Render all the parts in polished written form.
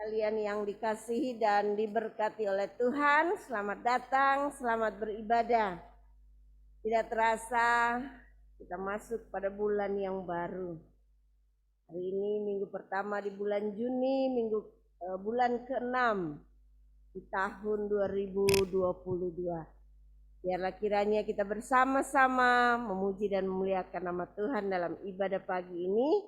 Kalian yang dikasihi dan diberkati oleh Tuhan, selamat datang, selamat beribadah. Tidak terasa kita masuk pada bulan yang baru. Hari ini minggu pertama di bulan Juni, bulan ke-6 di tahun 2022. Biarlah kiranya kita bersama-sama memuji dan memuliakan nama Tuhan dalam ibadah pagi ini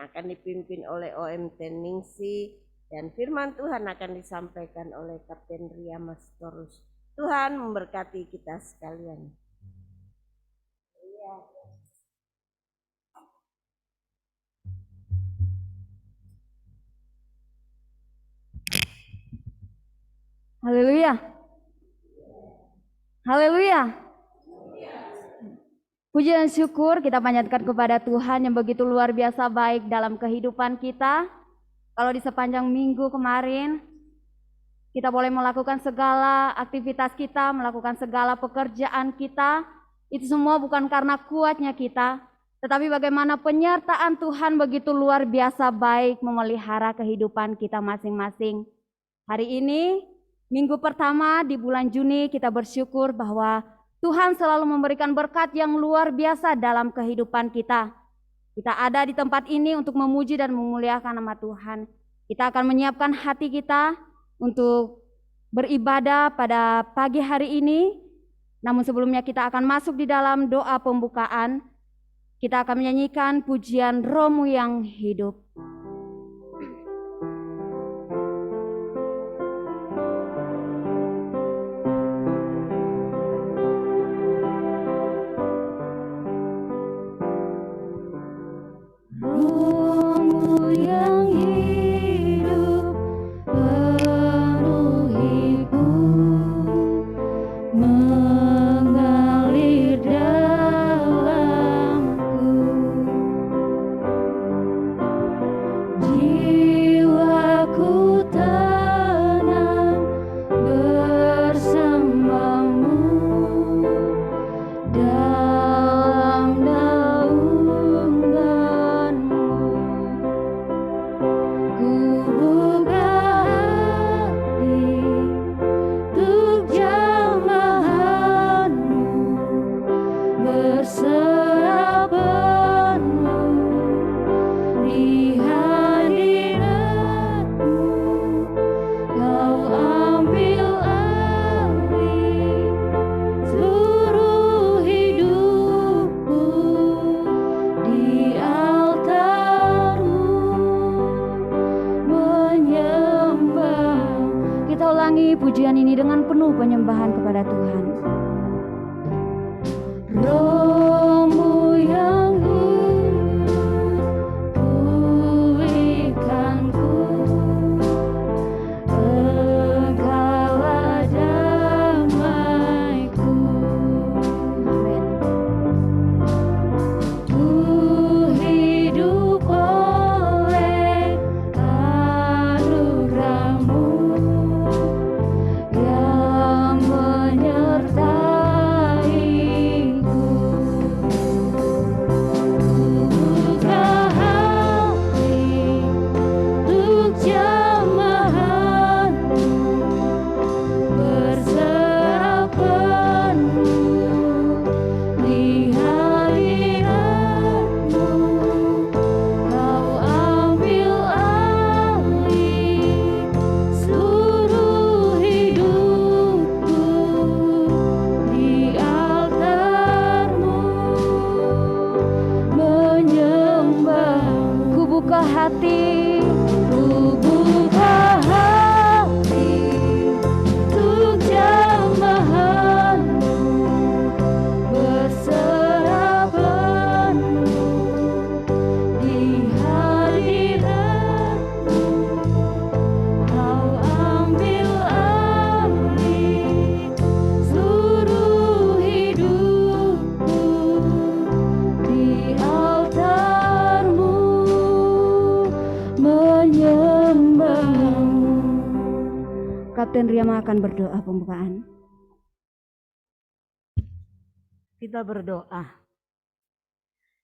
yang akan dipimpin oleh OMT Ningsi. Dan firman Tuhan akan disampaikan oleh Kapten Ria Mastorus. Tuhan memberkati kita sekalian. Haleluya. Haleluya. Puji dan syukur kita panjatkan kepada Tuhan yang begitu luar biasa baik dalam kehidupan kita. Kalau di sepanjang minggu kemarin, kita boleh melakukan segala aktivitas kita, melakukan segala pekerjaan kita. Itu semua bukan karena kuatnya kita, tetapi bagaimana penyertaan Tuhan begitu luar biasa baik memelihara kehidupan kita masing-masing. Hari ini, minggu pertama di bulan Juni, kita bersyukur bahwa Tuhan selalu memberikan berkat yang luar biasa dalam kehidupan kita. Kita ada di tempat ini untuk memuji dan memuliakan nama Tuhan. Kita akan menyiapkan hati kita untuk beribadah pada pagi hari ini. Namun sebelumnya kita akan masuk di dalam doa pembukaan. Kita akan menyanyikan pujian Roh-Mu yang hidup. Pujian ini dengan penuh penyembahan kepada Tuhan. Roh-Mu yang hidup, pulihkanku. Engkaulah damaiku. Ku hidup oleh anugerah-Mu yang menyertaiku. Buka hati untuk jamahan-Mu, berserah penuh di hadirat-Mu. Kau ambil alih seluruh hidupku di altar-Mu, menyembah. Ku buka hati, ku buka hati untuk jamahan-Mu, berserah penuh di hadirat-Mu. Kau ambil alih seluruh hidupku di altar-Mu, menyembah-Mu. Kapten Riyama akan berdoa pembukaan. Kita berdoa.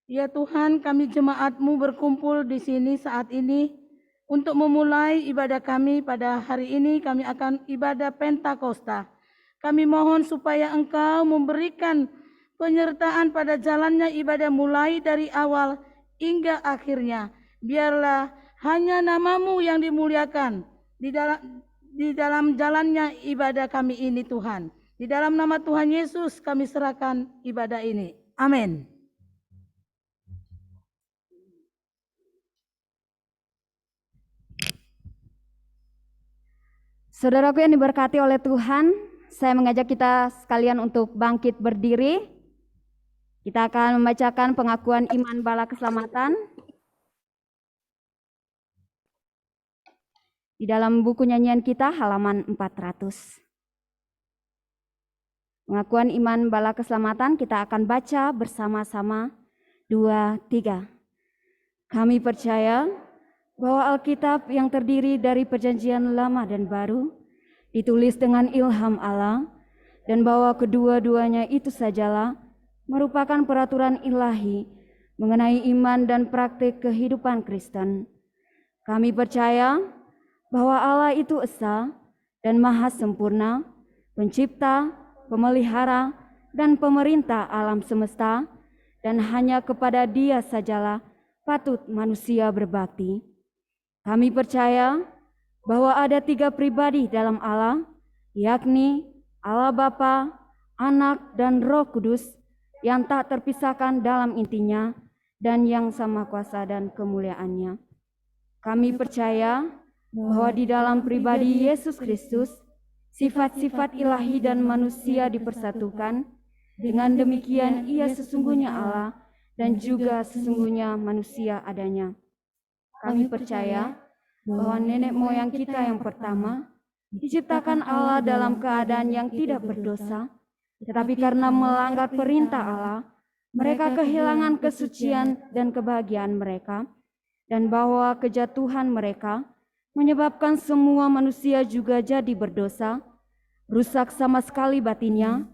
Ya Tuhan, kami jemaat-Mu berkumpul di sini saat ini Untuk memulai ibadah kami pada hari ini, kami akan ibadah Pentakosta. Kami mohon supaya Engkau memberikan penyertaan pada jalannya ibadah mulai dari awal hingga akhirnya. Biarlah hanya nama-Mu yang dimuliakan di dalam jalannya ibadah kami ini, Tuhan. Di dalam nama Tuhan Yesus kami serahkan ibadah ini. Amin. Saudaraku yang diberkati oleh Tuhan, saya mengajak kita sekalian untuk bangkit berdiri. Kita akan membacakan pengakuan iman bala keselamatan di dalam buku nyanyian kita halaman 400. Pengakuan iman bala keselamatan kita akan baca bersama-sama 2, 3. Kami percaya bahwa Alkitab yang terdiri dari perjanjian lama dan baru ditulis dengan ilham Allah dan bahwa kedua-duanya itu sajalah merupakan peraturan ilahi mengenai iman dan praktik kehidupan Kristen. Kami percaya bahwa Allah itu esa dan maha sempurna, pencipta, pemelihara, dan pemerintah alam semesta, dan hanya kepada Dia sajalah patut manusia berbakti. Kami percaya bahwa ada 3 pribadi dalam Allah, yakni Allah Bapa, Anak, dan Roh Kudus yang tak terpisahkan dalam intinya dan yang sama kuasa dan kemuliaannya. Kami percaya bahwa di dalam pribadi Yesus Kristus, sifat-sifat ilahi dan manusia dipersatukan. Dengan demikian ia sesungguhnya Allah dan juga sesungguhnya manusia adanya. Kami percaya bahwa nenek moyang kita yang pertama diciptakan Allah dalam keadaan yang tidak berdosa, tetapi karena melanggar perintah Allah, mereka kehilangan kesucian dan kebahagiaan mereka, dan bahwa kejatuhan mereka menyebabkan semua manusia juga jadi berdosa, rusak sama sekali batinnya,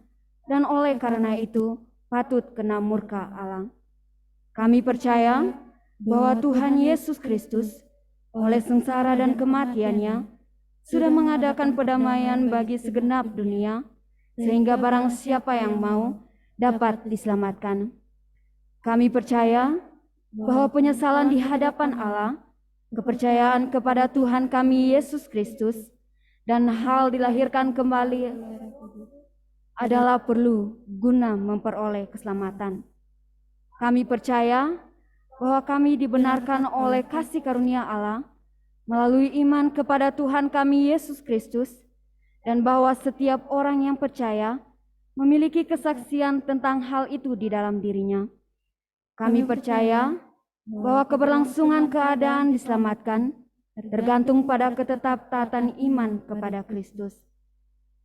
dan oleh karena itu patut kena murka Allah. Kami percaya bahwa Tuhan Yesus Kristus oleh sengsara dan kematiannya sudah mengadakan perdamaian bagi segenap dunia, sehingga barang siapa yang mau dapat diselamatkan. Kami percaya bahwa penyesalan di hadapan Allah, kepercayaan kepada Tuhan kami Yesus Kristus, dan hal dilahirkan kembali adalah perlu guna memperoleh keselamatan. Kami percaya bahwa kami dibenarkan oleh kasih karunia Allah melalui iman kepada Tuhan kami Yesus Kristus, dan bahwa setiap orang yang percaya memiliki kesaksian tentang hal itu di dalam dirinya. Kami percaya bahwa keberlangsungan keadaan diselamatkan tergantung pada ketetap-taatan iman kepada Kristus.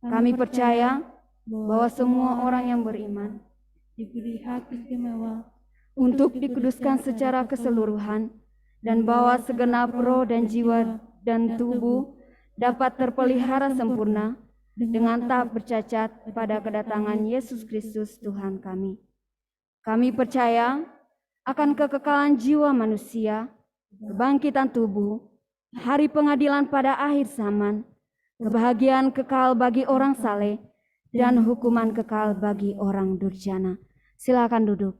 Kami percaya bahwa semua orang yang beriman diberi hak istimewa untuk dikuduskan secara keseluruhan, dan bahwa segenap roh dan jiwa dan tubuh dapat terpelihara sempurna dengan tak bercacat pada kedatangan Yesus Kristus Tuhan kami. Kami percaya akan kekekalan jiwa manusia, kebangkitan tubuh, hari pengadilan pada akhir zaman, kebahagiaan kekal bagi orang saleh, dan hukuman kekal bagi orang durjana. Silakan duduk.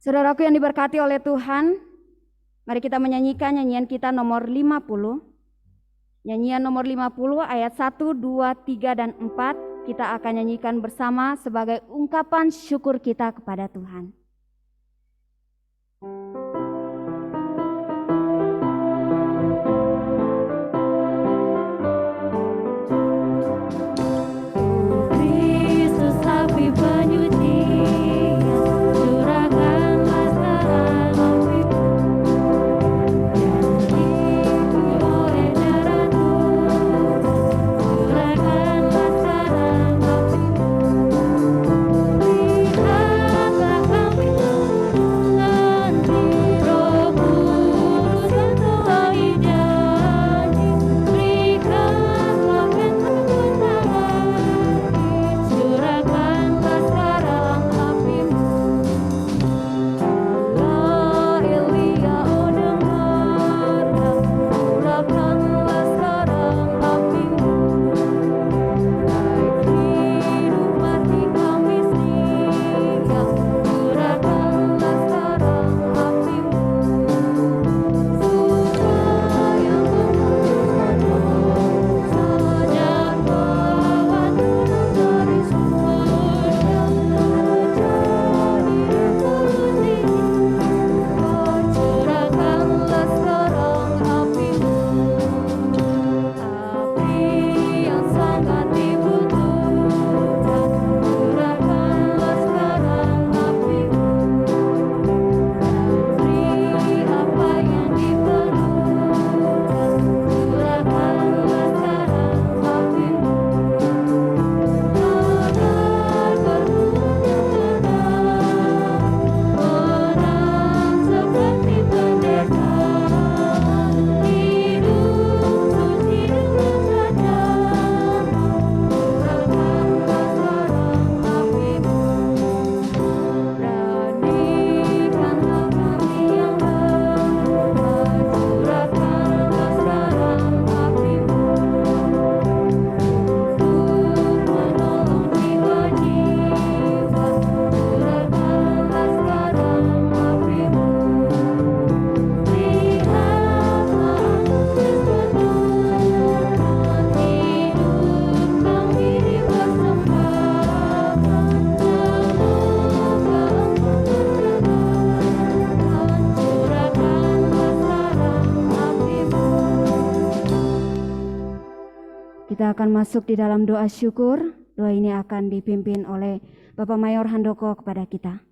Saudaraku yang diberkati oleh Tuhan, mari kita menyanyikan nyanyian kita nomor 50. Nyanyian nomor 50 ayat 1, 2, 3, dan 4 kita akan nyanyikan bersama sebagai ungkapan syukur kita kepada Tuhan. Lihatlah kami kita akan masuk di dalam doa syukur. Doa ini akan dipimpin oleh Bapak Mayor Handoko kepada kita.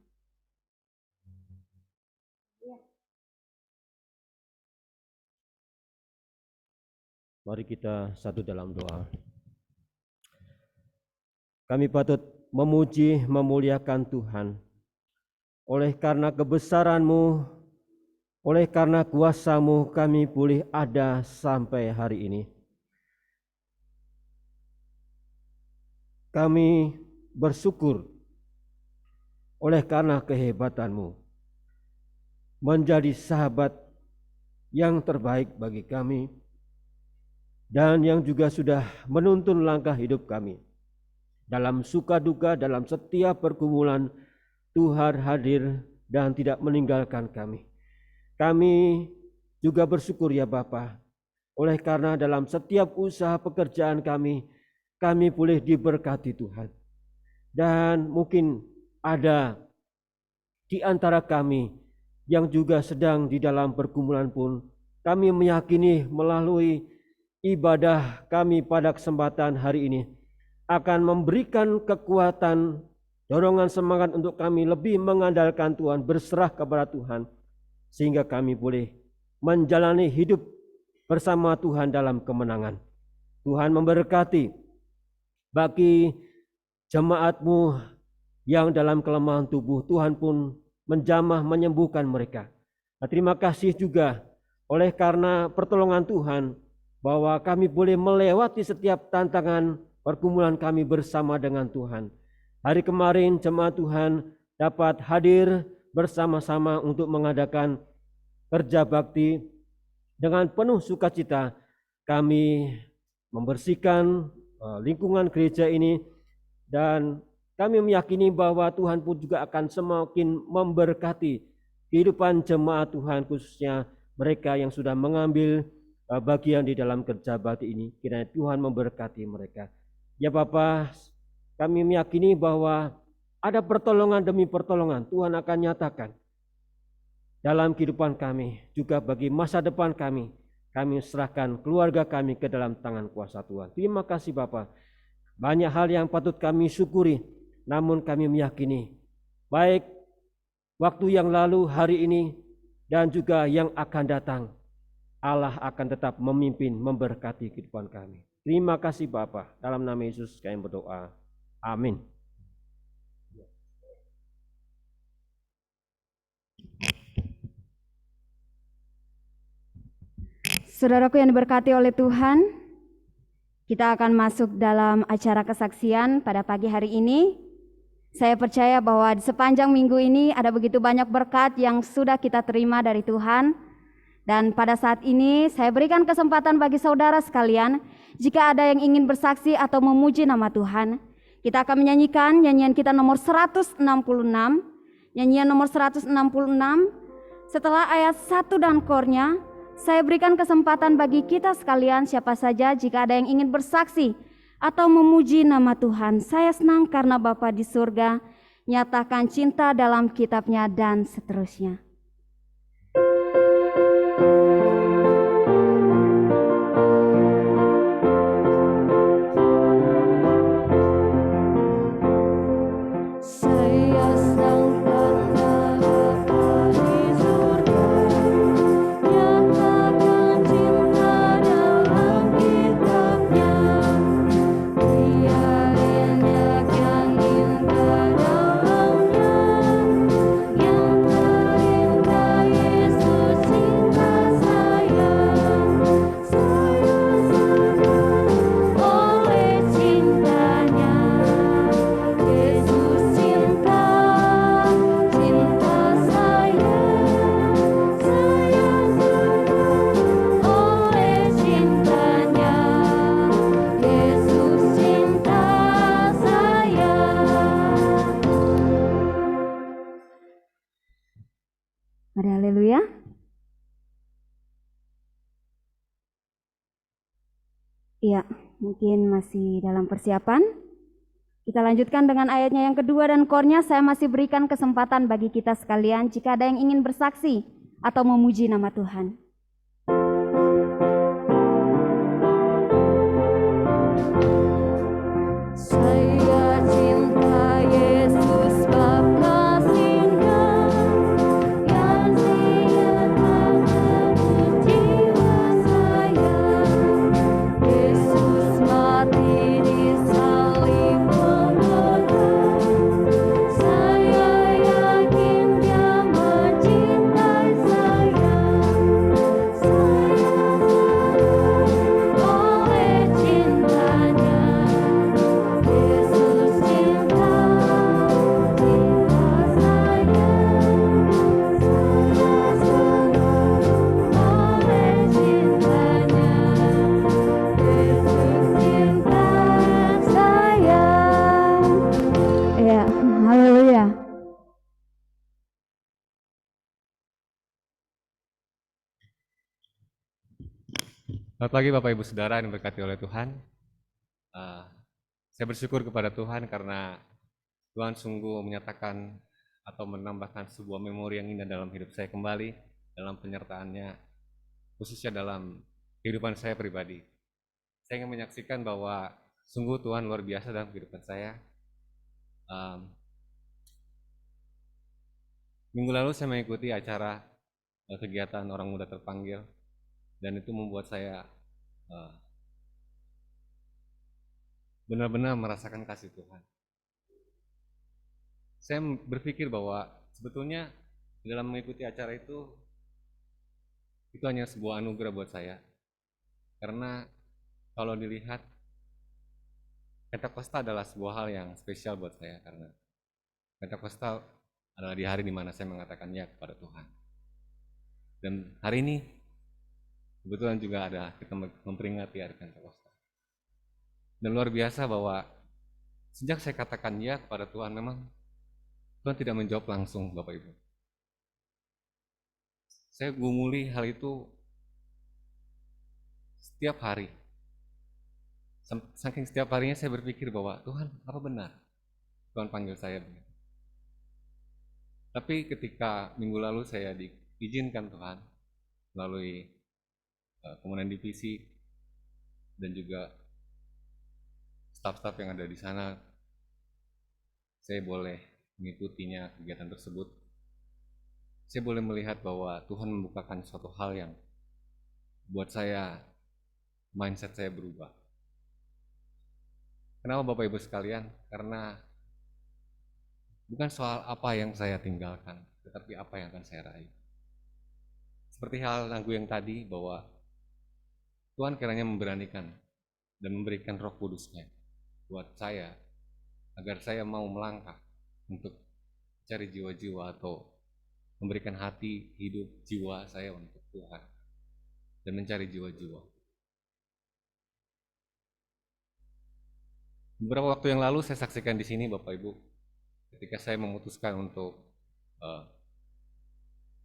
Mari kita satu dalam doa. Kami patut memuji, memuliakan Tuhan. Oleh karena kebesaran-Mu, oleh karena kuasa-Mu, kami boleh ada sampai hari ini. Kami bersyukur oleh karena kehebatan-Mu, menjadi sahabat yang terbaik bagi kami, dan yang juga sudah menuntun langkah hidup kami. Dalam suka duka, dalam setiap pergumulan, Tuhan hadir dan tidak meninggalkan kami. Kami juga bersyukur ya Bapa, oleh karena dalam setiap usaha pekerjaan kami boleh diberkati Tuhan. Dan mungkin ada di antara kami yang juga sedang di dalam pergumulan pun, kami meyakini melalui ibadah kami pada kesempatan hari ini akan memberikan kekuatan, dorongan semangat untuk kami lebih mengandalkan Tuhan, berserah kepada Tuhan, sehingga kami boleh menjalani hidup bersama Tuhan dalam kemenangan. Tuhan memberkati bagi jemaat-Mu yang dalam kelemahan tubuh, Tuhan pun menjamah menyembuhkan mereka. Terima kasih juga oleh karena pertolongan Tuhan, bahwa kami boleh melewati setiap tantangan pergumulan kami bersama dengan Tuhan. Hari kemarin jemaat Tuhan dapat hadir bersama-sama untuk mengadakan kerja bakti. Dengan penuh sukacita kami membersihkan lingkungan gereja ini, dan kami meyakini bahwa Tuhan pun juga akan semakin memberkati kehidupan jemaat Tuhan, khususnya mereka yang sudah mengambil bagian di dalam kerja bakti ini. Kiranya Tuhan memberkati mereka. Ya Bapa, kami meyakini bahwa ada pertolongan demi pertolongan Tuhan akan nyatakan dalam kehidupan kami, juga bagi masa depan kami. Kami serahkan keluarga kami ke dalam tangan kuasa Tuhan. Terima kasih Bapa. Banyak hal yang patut kami syukuri, namun kami meyakini baik waktu yang lalu, hari ini, dan juga yang akan datang, Allah akan tetap memimpin, memberkati kehidupan kami. Terima kasih Bapa. Dalam nama Yesus kami berdoa. Amin. Saudaraku yang diberkati oleh Tuhan, kita akan masuk dalam acara kesaksian pada pagi hari ini. Saya percaya bahwa di sepanjang minggu ini ada begitu banyak berkat yang sudah kita terima dari Tuhan. Dan pada saat ini saya berikan kesempatan bagi saudara sekalian, jika ada yang ingin bersaksi atau memuji nama Tuhan, kita akan menyanyikan nyanyian kita nomor 166, nyanyian nomor 166. Setelah ayat 1 dan kornya, saya berikan kesempatan bagi kita sekalian, siapa saja jika ada yang ingin bersaksi atau memuji nama Tuhan. Saya senang karena Bapa di surga nyatakan cinta dalam kitabnya dan seterusnya. Haleluya. Iya, mungkin masih dalam persiapan. Kita lanjutkan dengan ayatnya yang kedua dan kornya. Saya masih berikan kesempatan bagi kita sekalian jika ada yang ingin bersaksi atau memuji nama Tuhan. Selamat pagi Bapak Ibu Saudara yang diberkati oleh Tuhan. Saya bersyukur kepada Tuhan karena Tuhan sungguh menyatakan atau menambahkan sebuah memori yang indah dalam hidup saya kembali, dalam penyertaannya, khususnya dalam kehidupan saya pribadi. Saya ingin menyaksikan bahwa sungguh Tuhan luar biasa dalam kehidupan saya. Minggu lalu saya mengikuti acara kegiatan orang muda terpanggil, dan itu membuat saya benar-benar merasakan kasih Tuhan. Saya berpikir bahwa sebetulnya dalam mengikuti acara itu hanya sebuah anugerah buat saya. Karena kalau dilihat, Pentakosta adalah sebuah hal yang spesial buat saya, karena Pentakosta adalah di hari di mana saya mengatakan ya kepada Tuhan. Dan hari ini kebetulan juga ada kita memperingati hari Pentakosta. Dan luar biasa bahwa sejak saya katakan ya kepada Tuhan, memang Tuhan tidak menjawab langsung, Bapak Ibu. Saya gumuli hal itu setiap hari. Saking setiap harinya saya berpikir bahwa Tuhan, apa benar Tuhan panggil saya begitu? Tapi ketika minggu lalu saya diizinkan Tuhan melalui komandan divisi dan juga staf-staf yang ada di sana, saya boleh mengikutinya kegiatan tersebut. Saya boleh melihat bahwa Tuhan membukakan suatu hal yang buat saya, mindset saya berubah. Kenapa Bapak Ibu sekalian? Karena bukan soal apa yang saya tinggalkan, tetapi apa yang akan saya raih. Seperti hal lagu yang tadi, bahwa Tuhan kiranya memberanikan dan memberikan Roh Kudus-Nya buat saya, agar saya mau melangkah untuk cari jiwa-jiwa atau memberikan hati, hidup, jiwa saya untuk Tuhan dan mencari jiwa-jiwa. Beberapa waktu yang lalu saya saksikan di sini Bapak Ibu, ketika saya memutuskan untuk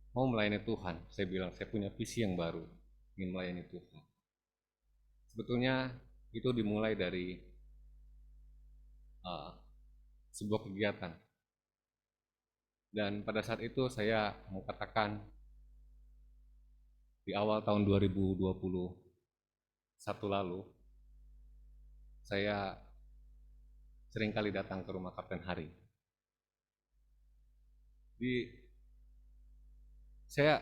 mau melayani Tuhan, saya bilang saya punya visi yang baru, ingin melayani Tuhan. Sebetulnya itu dimulai dari sebuah kegiatan. Dan pada saat itu saya mau katakan di awal tahun 2021 lalu, saya seringkali datang ke rumah Kapten Hari. Saya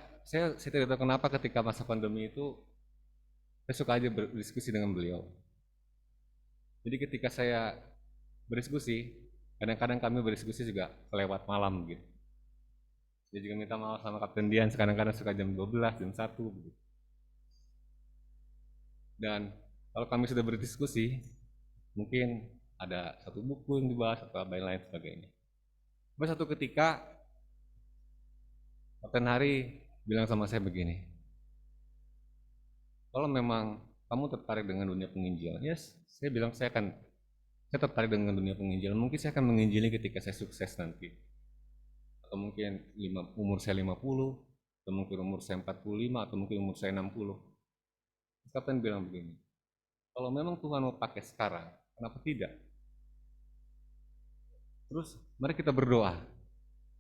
tidak tahu kenapa ketika masa pandemi itu saya suka aja berdiskusi dengan beliau. Jadi ketika saya berdiskusi, kadang-kadang kami berdiskusi juga lewat malam gitu. Dia juga minta maaf sama Kapten Dian, kadang-kadang suka jam 12, jam 1 gitu. Dan kalau kami sudah berdiskusi, mungkin ada satu buku yang dibahas atau lain sebagainya. Tapi satu ketika Kapten Hari bilang sama saya begini, kalau memang kamu tertarik dengan dunia penginjilan, yes, saya bilang saya tertarik dengan dunia penginjilan. Mungkin saya akan menginjili ketika saya sukses nanti, atau mungkin umur saya 50, atau mungkin umur saya 45, atau mungkin umur saya 60. Kapten bilang begini, kalau memang Tuhan mau pakai sekarang, kenapa tidak? Terus mari kita berdoa.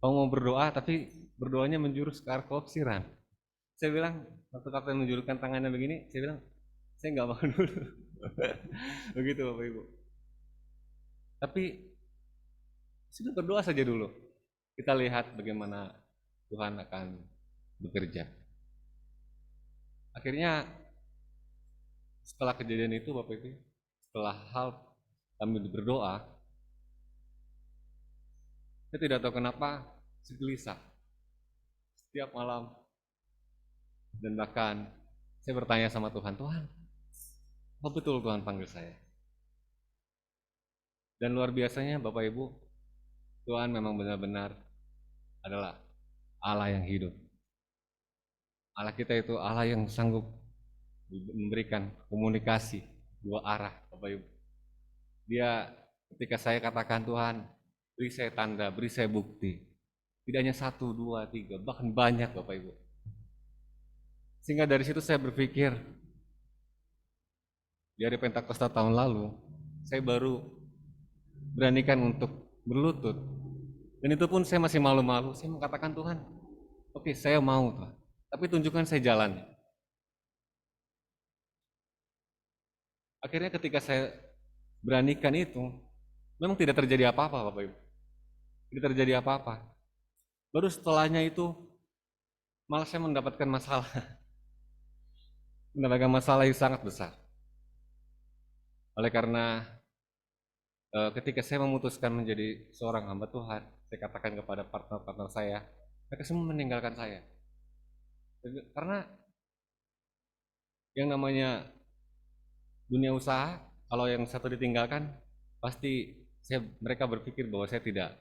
Kamu mau berdoa, tapi berdoanya menjurus ke arah keoksiran. Saya bilang, waktu Kapten menjulurkan tangannya begini, saya bilang, saya nggak mau dulu. Begitu Bapak Ibu. Tapi sudah berdoa saja dulu. Kita lihat bagaimana Tuhan akan bekerja. Akhirnya setelah kejadian itu Bapak Ibu, setelah hal kami berdoa, saya tidak tahu kenapa gelisah setiap malam, dan bahkan saya bertanya sama Tuhan, Tuhan, apa betul Tuhan panggil saya? Dan luar biasanya Bapak Ibu, Tuhan memang benar-benar adalah Allah yang hidup. Allah kita itu Allah yang sanggup memberikan komunikasi dua arah Bapak Ibu. Dia ketika saya katakan Tuhan, beri saya tanda, beri saya bukti. Tidak hanya 1, 2, 3, bahkan banyak Bapak Ibu. Sehingga dari situ saya berpikir, di hari Pentakosta tahun lalu, saya baru beranikan untuk berlutut. Dan itu pun saya masih malu-malu, saya mengatakan, Tuhan, oke, saya mau Tuhan, tapi tunjukkan saya jalan. Akhirnya ketika saya beranikan itu, memang tidak terjadi apa-apa Bapak Ibu. Tidak terjadi apa-apa. Baru setelahnya itu, malah saya mendapatkan masalah. Mendapatkan masalah yang sangat besar. Oleh karena ketika saya memutuskan menjadi seorang hamba Tuhan, saya katakan kepada partner-partner saya, mereka semua meninggalkan saya. Karena yang namanya dunia usaha, kalau yang satu ditinggalkan, pasti mereka berpikir bahwa saya tidak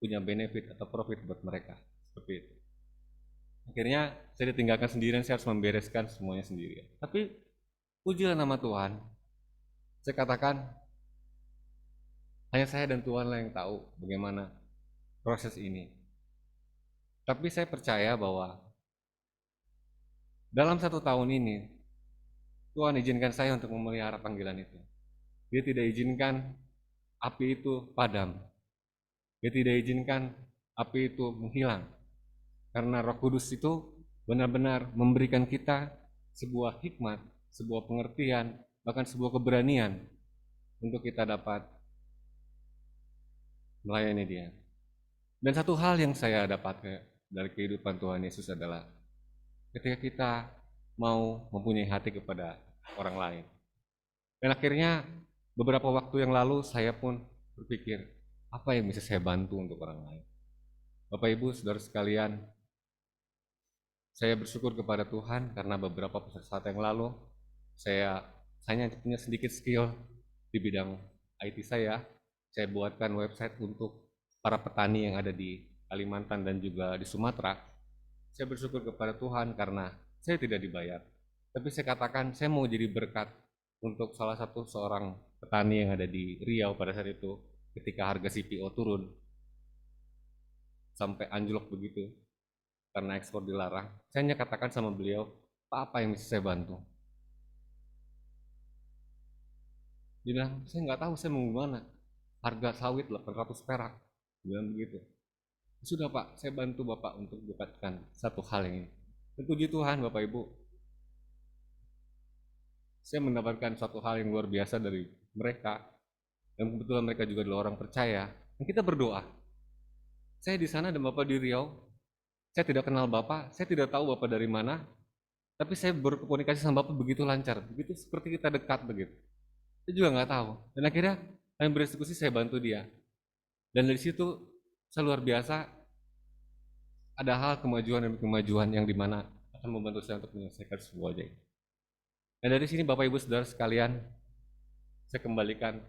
punya benefit atau profit buat mereka. Seperti itu. Akhirnya saya ditinggalkan sendirian, saya harus membereskan semuanya sendirian. Tapi pujilah nama Tuhan. Saya katakan, hanya saya dan Tuhanlah yang tahu bagaimana proses ini. Tapi saya percaya bahwa dalam 1 tahun ini, Tuhan izinkan saya untuk memelihara panggilan itu. Dia tidak izinkan api itu padam. Dia tidak izinkan api itu menghilang. Karena Roh Kudus itu benar-benar memberikan kita sebuah hikmat, sebuah pengertian, bahkan sebuah keberanian untuk kita dapat melayani Dia. Dan satu hal yang saya dapat dari kehidupan Tuhan Yesus adalah ketika kita mau mempunyai hati kepada orang lain. Dan akhirnya beberapa waktu yang lalu saya pun berpikir, apa yang bisa saya bantu untuk orang lain? Bapak Ibu, saudara sekalian, saya bersyukur kepada Tuhan karena beberapa saat yang lalu saya hanya punya sedikit skill di bidang IT saya. Saya buatkan website untuk para petani yang ada di Kalimantan dan juga di Sumatera. Saya bersyukur kepada Tuhan karena saya tidak dibayar. Tapi saya katakan saya mau jadi berkat untuk salah satu seorang petani yang ada di Riau pada saat itu ketika harga CPO turun sampai anjlok begitu karena ekspor dilarang. Saya hanya katakan sama beliau, Pak, apa yang bisa saya bantu? Dia bilang, saya nggak tahu saya mau gimana. Harga sawit 800 perak. Dia bilang begitu. Sudah Pak, saya bantu Bapak untuk dapatkan satu hal yang ini. Dan puji Tuhan Bapak Ibu, saya mendapatkan suatu hal yang luar biasa dari mereka. Dan kebetulan mereka juga adalah orang percaya. Dan kita berdoa. Saya di sana dan Bapak di Riau. Saya tidak kenal Bapak, saya tidak tahu Bapak dari mana. Tapi saya berkomunikasi sama Bapak begitu lancar. Begitu seperti kita dekat begitu. Saya juga nggak tahu. Dan akhirnya kami berdiskusi, saya bantu dia. Dan dari situ saya luar biasa ada hal kemajuan dan kemajuan yang dimana akan membantu saya untuk menyelesaikan sebuah ajaib. Dan dari sini Bapak Ibu Saudara sekalian, saya kembalikan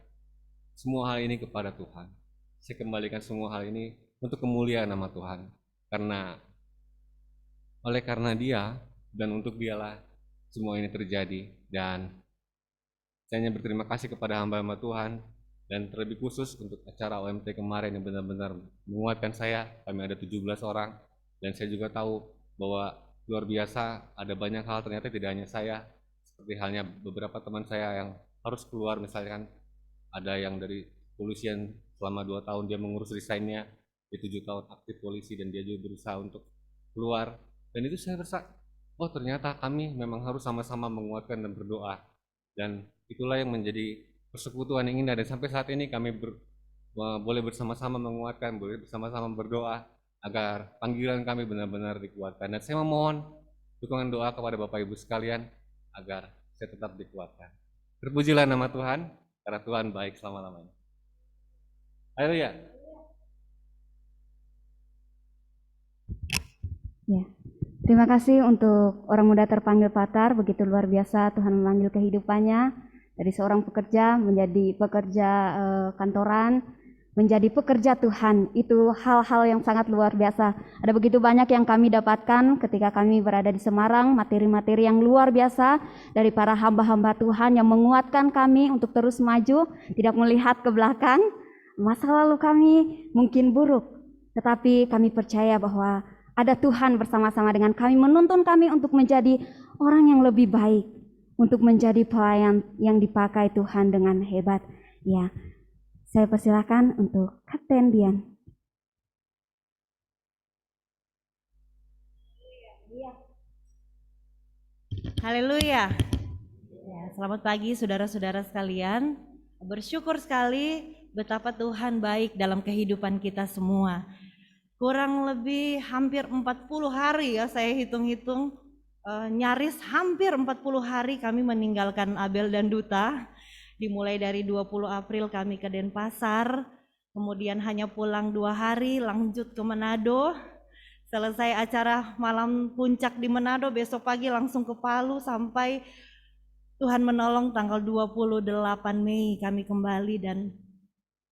semua hal ini kepada Tuhan. Saya kembalikan semua hal ini untuk kemuliaan nama Tuhan. Oleh karena Dia dan untuk Dialah semua ini terjadi. Dan saya hanya berterima kasih kepada hamba-hamba Tuhan dan terlebih khusus untuk acara OMT kemarin yang benar-benar menguatkan saya. Kami ada 17 orang dan saya juga tahu bahwa luar biasa ada banyak hal, ternyata tidak hanya saya, seperti halnya beberapa teman saya yang harus keluar, misalkan ada yang dari kepolisian selama 2 tahun dia mengurus resignnya, dia 7 tahun aktif polisi dan dia juga berusaha untuk keluar. Dan itu saya rasa, oh ternyata kami memang harus sama-sama menguatkan dan berdoa. Dan itulah yang menjadi persekutuan yang indah. Dan sampai saat ini kami boleh bersama-sama menguatkan, boleh bersama-sama berdoa agar panggilan kami benar-benar dikuatkan. Dan saya memohon dukungan doa kepada Bapak Ibu sekalian agar saya tetap dikuatkan. Terpujilah nama Tuhan, karena Tuhan baik selama-lamanya. Haleluya. Ya. Terima kasih untuk orang muda terpanggil Patar, begitu luar biasa Tuhan memanggil kehidupannya dari seorang pekerja menjadi pekerja kantoran, menjadi pekerja Tuhan. Itu hal-hal yang sangat luar biasa. Ada begitu banyak yang kami dapatkan ketika kami berada di Semarang, materi-materi yang luar biasa dari para hamba-hamba Tuhan yang menguatkan kami untuk terus maju, tidak melihat ke belakang. Masa lalu kami mungkin buruk, tetapi kami percaya bahwa ada Tuhan bersama-sama dengan kami, menuntun kami untuk menjadi orang yang lebih baik, untuk menjadi pelayan yang dipakai Tuhan dengan hebat. Ya, saya persilakan untuk Kapten Dian. Haleluya. Ya, selamat pagi saudara-saudara sekalian. Bersyukur sekali betapa Tuhan baik dalam kehidupan kita semua. Kurang lebih hampir 40 hari ya saya hitung-hitung, nyaris hampir 40 hari kami meninggalkan Abel dan Duta. Dimulai dari 20 April kami ke Denpasar, kemudian hanya pulang 2 hari lanjut ke Manado. Selesai acara malam puncak di Manado, besok pagi langsung ke Palu sampai Tuhan menolong tanggal 28 Mei kami kembali, dan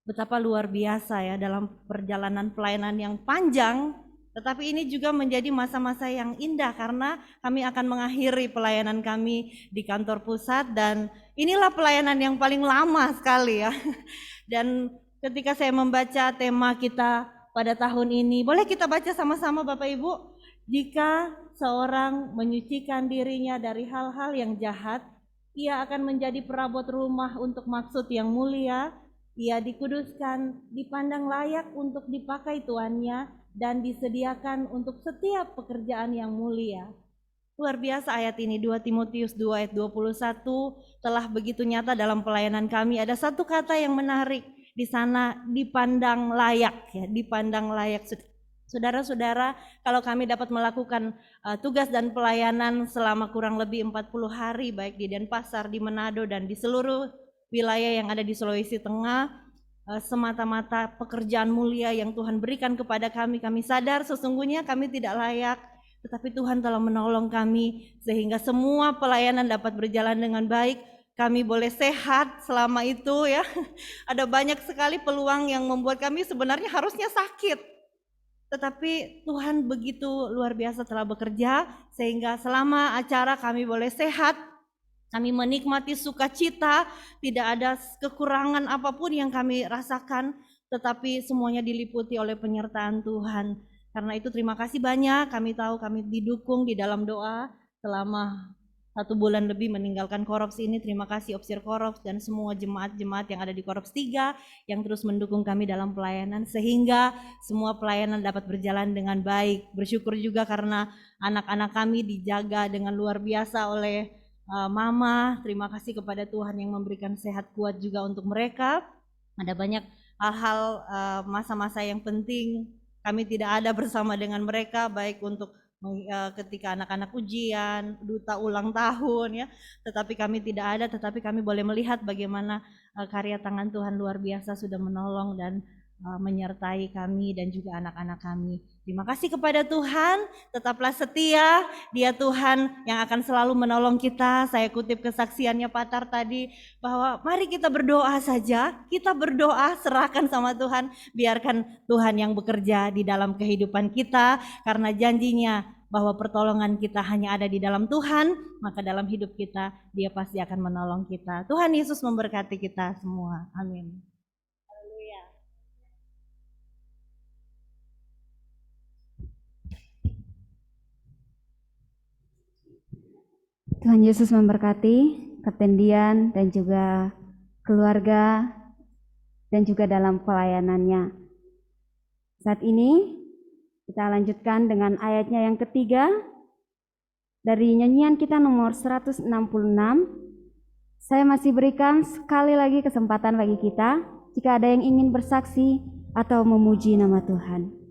betapa luar biasa ya dalam perjalanan pelayanan yang panjang, tetapi ini juga menjadi masa-masa yang indah karena kami akan mengakhiri pelayanan kami di kantor pusat, dan inilah pelayanan yang paling lama sekali ya. Dan ketika saya membaca tema kita pada tahun ini, boleh kita baca sama-sama Bapak Ibu? Jika seorang menyucikan dirinya dari hal-hal yang jahat, ia akan menjadi perabot rumah untuk maksud yang mulia. Ia dikuduskan, dipandang layak untuk dipakai tuannya, dan disediakan untuk setiap pekerjaan yang mulia. Luar biasa ayat ini, 2 Timotius 2 ayat 21 telah begitu nyata dalam pelayanan kami. Ada satu kata yang menarik di sana, dipandang layak ya, dipandang layak. Saudara-saudara, kalau kami dapat melakukan tugas dan pelayanan selama kurang lebih 40 hari baik di Denpasar, di Manado, dan di seluruh wilayah yang ada di Sulawesi Tengah, semata-mata pekerjaan mulia yang Tuhan berikan kepada kami. Kami sadar sesungguhnya kami tidak layak, tetapi Tuhan telah menolong kami sehingga semua pelayanan dapat berjalan dengan baik. Kami boleh sehat selama itu ya. Ada banyak sekali peluang yang membuat kami sebenarnya harusnya sakit, tetapi Tuhan begitu luar biasa telah bekerja sehingga selama acara kami boleh sehat. Kami menikmati sukacita, tidak ada kekurangan apapun yang kami rasakan, tetapi semuanya diliputi oleh penyertaan Tuhan. Karena itu terima kasih banyak, kami tahu kami didukung di dalam doa selama 1 bulan lebih meninggalkan Korps ini. Terima kasih Opsir Korps dan semua jemaat-jemaat yang ada di Korps 3 yang terus mendukung kami dalam pelayanan sehingga semua pelayanan dapat berjalan dengan baik. Bersyukur juga karena anak-anak kami dijaga dengan luar biasa oleh Mama. Terima kasih kepada Tuhan yang memberikan sehat kuat juga untuk mereka. Ada banyak hal-hal masa-masa yang penting kami tidak ada bersama dengan mereka, baik untuk ketika anak-anak ujian, duta ulang tahun ya, tetapi kami tidak ada, tetapi kami boleh melihat bagaimana karya tangan Tuhan luar biasa sudah menolong dan menyertai kami dan juga anak-anak kami. Terima kasih kepada Tuhan, tetaplah setia, Dia Tuhan yang akan selalu menolong kita. Saya kutip kesaksiannya Patar tadi bahwa mari kita berdoa saja, kita berdoa serahkan sama Tuhan, biarkan Tuhan yang bekerja di dalam kehidupan kita, karena janjinya bahwa pertolongan kita hanya ada di dalam Tuhan, maka dalam hidup kita Dia pasti akan menolong kita. Tuhan Yesus memberkati kita semua. Amin. Tuhan Yesus memberkati Kapten Dian dan juga keluarga dan juga dalam pelayanannya. Saat ini kita lanjutkan dengan ayatnya yang ketiga dari nyanyian kita nomor 166. Saya masih berikan sekali lagi kesempatan bagi kita jika ada yang ingin bersaksi atau memuji nama Tuhan.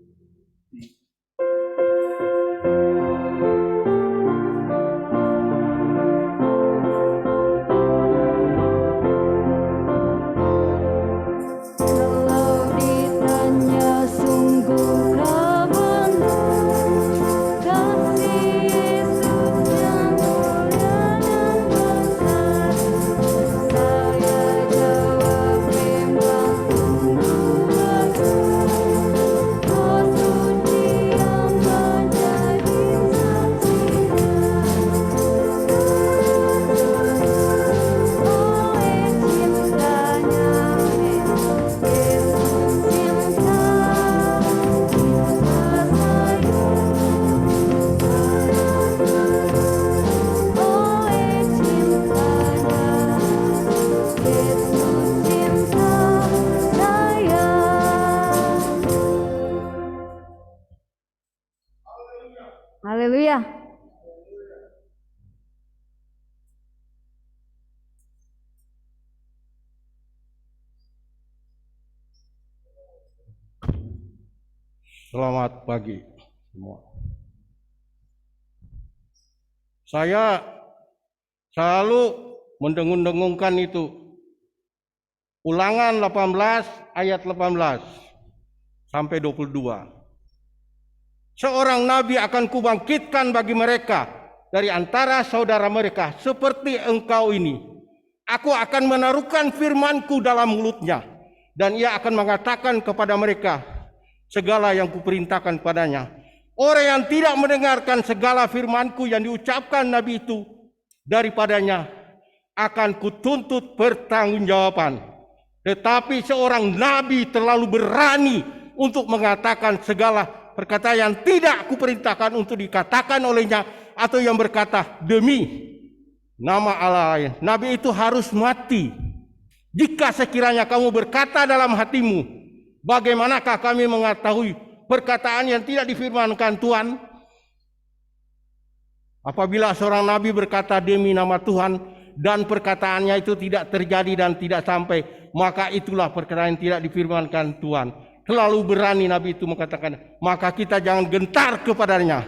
Oh Haleluya. Selamat pagi semua. Saya selalu mendengung-dengungkan itu. Ulangan 18 ayat 18 sampai 22. Seorang nabi akan kubangkitkan bagi mereka dari antara saudara mereka seperti engkau ini. Aku akan menaruhkan firmanku dalam mulutnya dan ia akan mengatakan kepada mereka segala yang kuperintahkan padanya. Orang yang tidak mendengarkan segala firmanku yang diucapkan nabi itu daripadanya akan kutuntut pertanggungjawaban. Tetapi seorang nabi terlalu berani untuk mengatakan segala perkataan yang tidak kuperintahkan untuk dikatakan olehnya, atau yang berkata demi nama Allah lain. Nabi itu harus mati. Jika sekiranya kamu berkata dalam hatimu, bagaimanakah kami mengetahui perkataan yang tidak difirmankan Tuhan? Apabila seorang nabi berkata demi nama Tuhan dan perkataannya itu tidak terjadi dan tidak sampai, maka itulah perkataan yang tidak difirmankan Tuhan. Terlalu berani nabi itu mengatakan, maka kita jangan gentar kepadanya.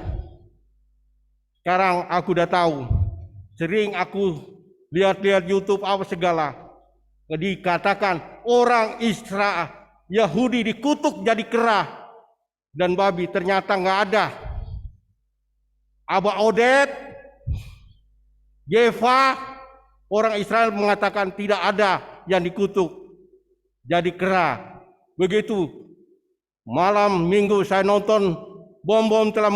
Sekarang aku udah tahu, sering aku lihat-lihat YouTube apa segala, dikatakan orang Israel Yahudi dikutuk jadi kera dan babi, ternyata nggak ada. Aba Odet, Yeva, orang Israel mengatakan tidak ada yang dikutuk jadi kera. Begitu malam minggu saya nonton bom-bom telah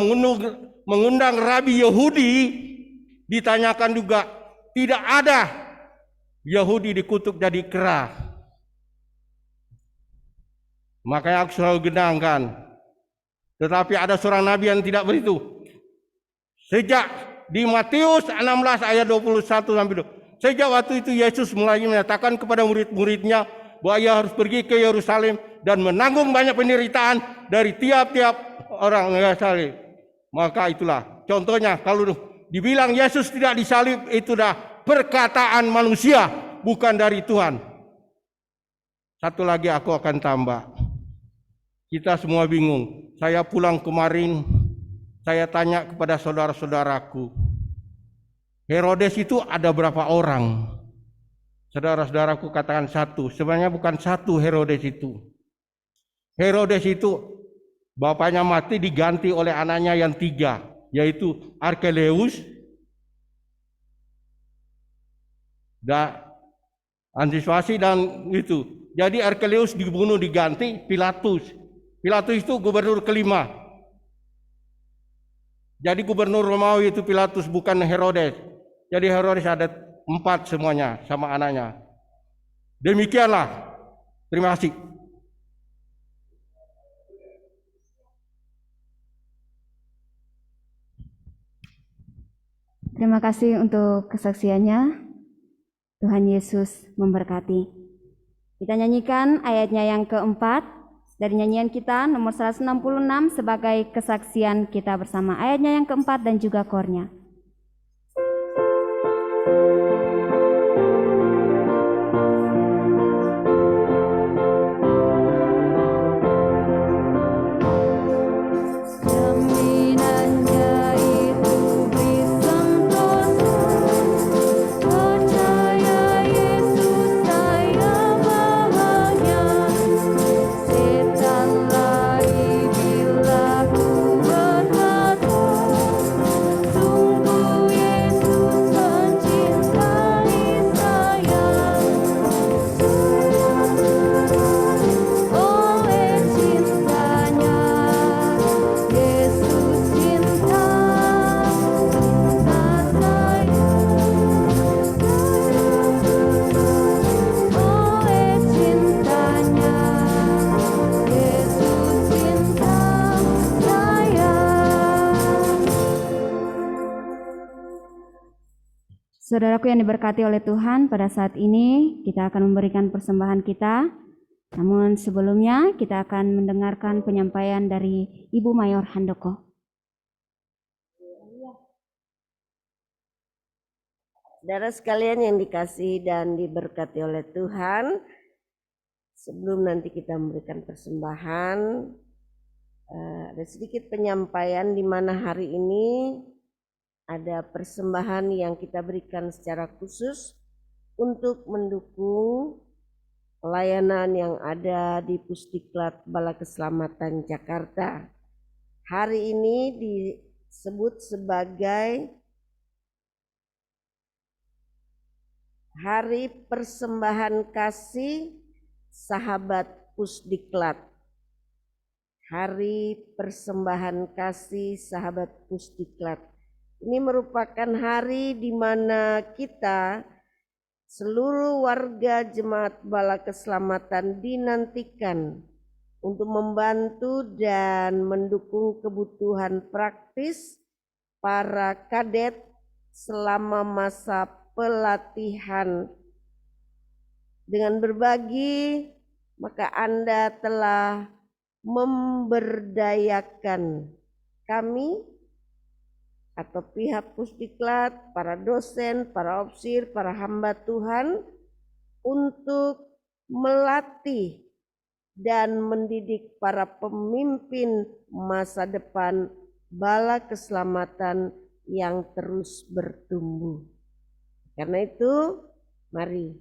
mengundang Rabi Yahudi, ditanyakan juga tidak ada Yahudi dikutuk jadi kera. Makanya aku selalu genangkan. Tetapi ada seorang nabi yang tidak begitu. Sejak di Matius 16 ayat 21 sampai 2. Sejak waktu itu Yesus mulai menyatakan kepada murid-muridnya bahwa ia harus pergi ke Yerusalem dan menanggung banyak penderitaan dari tiap-tiap orang Yerusalem. Maka itulah contohnya, kalau dibilang Yesus tidak disalib, itu dah perkataan manusia, bukan dari Tuhan. Satu lagi aku akan tambah. Kita semua bingung. Saya pulang kemarin, saya tanya kepada saudara-saudaraku, Herodes itu ada berapa orang? Saudara-saudaraku katakan satu. Sebenarnya bukan satu Herodes itu. Herodes itu bapaknya mati diganti oleh anaknya yang 3, yaitu Arkelaus, dan Antiswasi dan itu. Jadi Arkelaus dibunuh diganti Pilatus. Pilatus itu gubernur kelima. Jadi gubernur Romawi itu Pilatus, bukan Herodes. Jadi Herodes ada 4 semuanya sama anaknya. Demikianlah. Terima kasih. Terima kasih untuk kesaksiannya. Tuhan Yesus memberkati. Kita nyanyikan ayatnya yang keempat dari nyanyian kita nomor 166 sebagai kesaksian kita bersama. Ayatnya yang keempat dan juga kornya. Saudaraku yang diberkati oleh Tuhan, pada saat ini kita akan memberikan persembahan kita. Namun sebelumnya kita akan mendengarkan penyampaian dari Ibu Mayor Handoko. Saudara sekalian yang dikasihi dan diberkati oleh Tuhan, sebelum nanti kita memberikan persembahan, ada sedikit penyampaian di mana hari ini ada persembahan yang kita berikan secara khusus untuk mendukung pelayanan yang ada di Pusdiklat Bala Keselamatan Jakarta. Hari ini disebut sebagai Hari Persembahan Kasih Sahabat Pusdiklat. Hari Persembahan Kasih Sahabat Pusdiklat. Ini merupakan hari di mana kita seluruh warga Jemaat Bala Keselamatan dinantikan untuk membantu dan mendukung kebutuhan praktis para kadet selama masa pelatihan. Dengan berbagi, maka Anda telah memberdayakan kami atau pihak Pusdiklat, para dosen, para opsir, para hamba Tuhan untuk melatih dan mendidik para pemimpin masa depan Bala Keselamatan yang terus bertumbuh. Karena itu, mari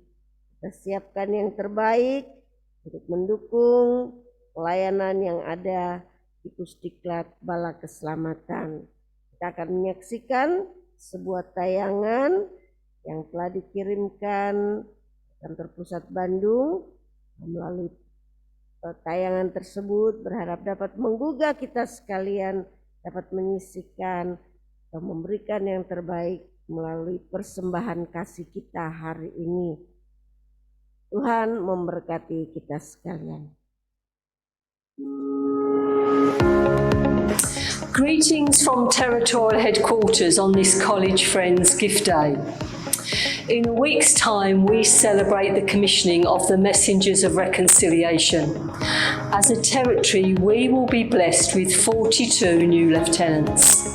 kita siapkan yang terbaik untuk mendukung pelayanan yang ada di Pusdiklat Bala Keselamatan. Kita akan menyaksikan sebuah tayangan yang telah dikirimkan Kantor Pusat Bandung. Melalui tayangan tersebut berharap dapat menggugah kita sekalian, dapat menyisihkan atau memberikan yang terbaik melalui persembahan kasih kita hari ini. Tuhan memberkati kita sekalian. Greetings from Territorial Headquarters on this College Friends Gift Day. In a week's time, we celebrate the commissioning of the Messengers of Reconciliation. As a territory, we will be blessed with 42 new lieutenants.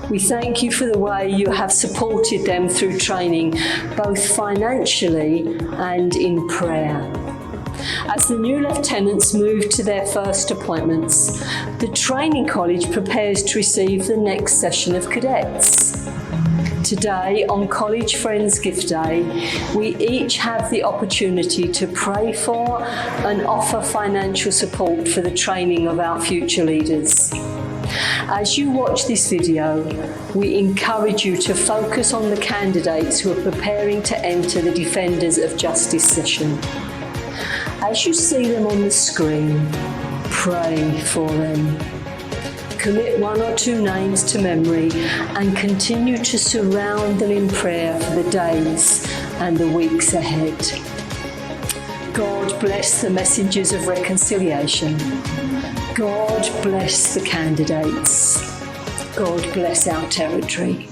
We thank you for the way you have supported them through training, both financially and in prayer. As the new lieutenants move to their first appointments, the training college prepares to receive the next session of cadets. Today, on College Friends Gift Day, we each have the opportunity to pray for and offer financial support for the training of our future leaders. As you watch this video, we encourage you to focus on the candidates who are preparing to enter the Defenders of Justice session. As you see them on the screen, pray for them. Commit one or two names to memory and continue to surround them in prayer for the days and the weeks ahead. God bless the Messengers of Reconciliation. God bless the candidates. God bless our territory.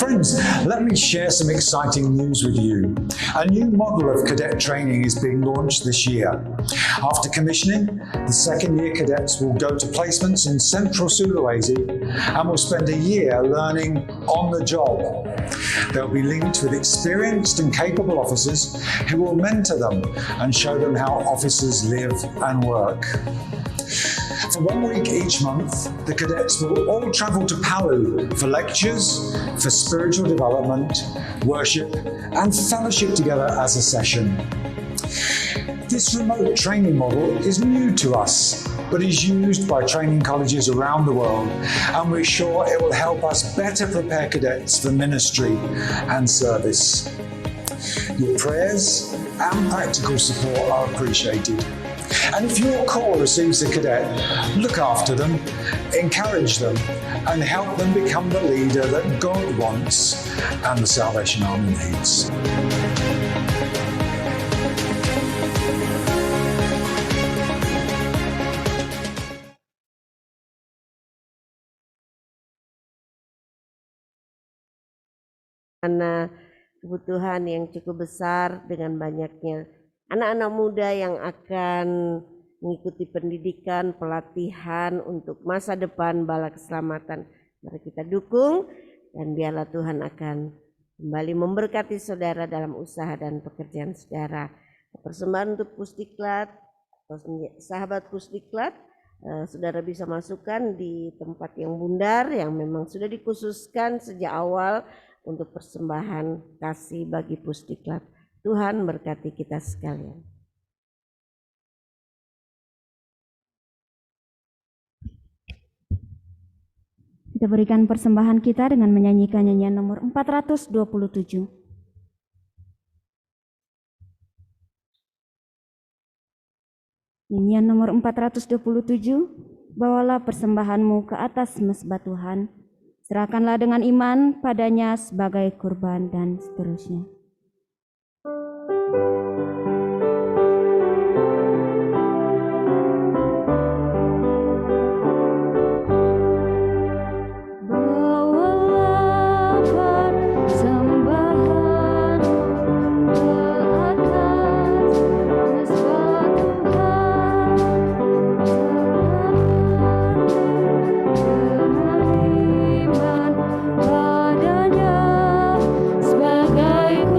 Friends, let me share some exciting news with you. A new model of cadet training is being launched this year. After commissioning, the second year cadets will go to placements in Central Sulawesi and will spend a year learning on the job. They'll be linked with experienced and capable officers who will mentor them and show them how officers live and work. For 1 week each month, the cadets will all travel to Palu for lectures, for spiritual development, worship, and fellowship together as a session. This remote training model is new to us, but is used by training colleges around the world, and we're sure it will help us better prepare cadets for ministry and service. Your prayers and practical support are appreciated. And if your corps receives a cadet, look after them, encourage them, and help them become the leader that God wants and the Salvation Army needs. Karena kebutuhan yang cukup besar dengan banyaknya anak-anak muda yang akan mengikuti pendidikan, pelatihan untuk masa depan bala keselamatan. Mari kita dukung dan biarlah Tuhan akan kembali memberkati saudara dalam usaha dan pekerjaan saudara. Persembahan untuk Pusdiklat atau sahabat Pusdiklat, saudara bisa masukkan di tempat yang bundar yang memang sudah dikhususkan sejak awal untuk persembahan kasih bagi Pusdiklat. Tuhan berkati kita sekalian. Kita berikan persembahan kita dengan menyanyikan nyanyian nomor 427. Nyanyian nomor 427, bawalah persembahanmu ke atas mezbah Tuhan, serahkanlah dengan iman padanya sebagai kurban dan seterusnya. Sebagai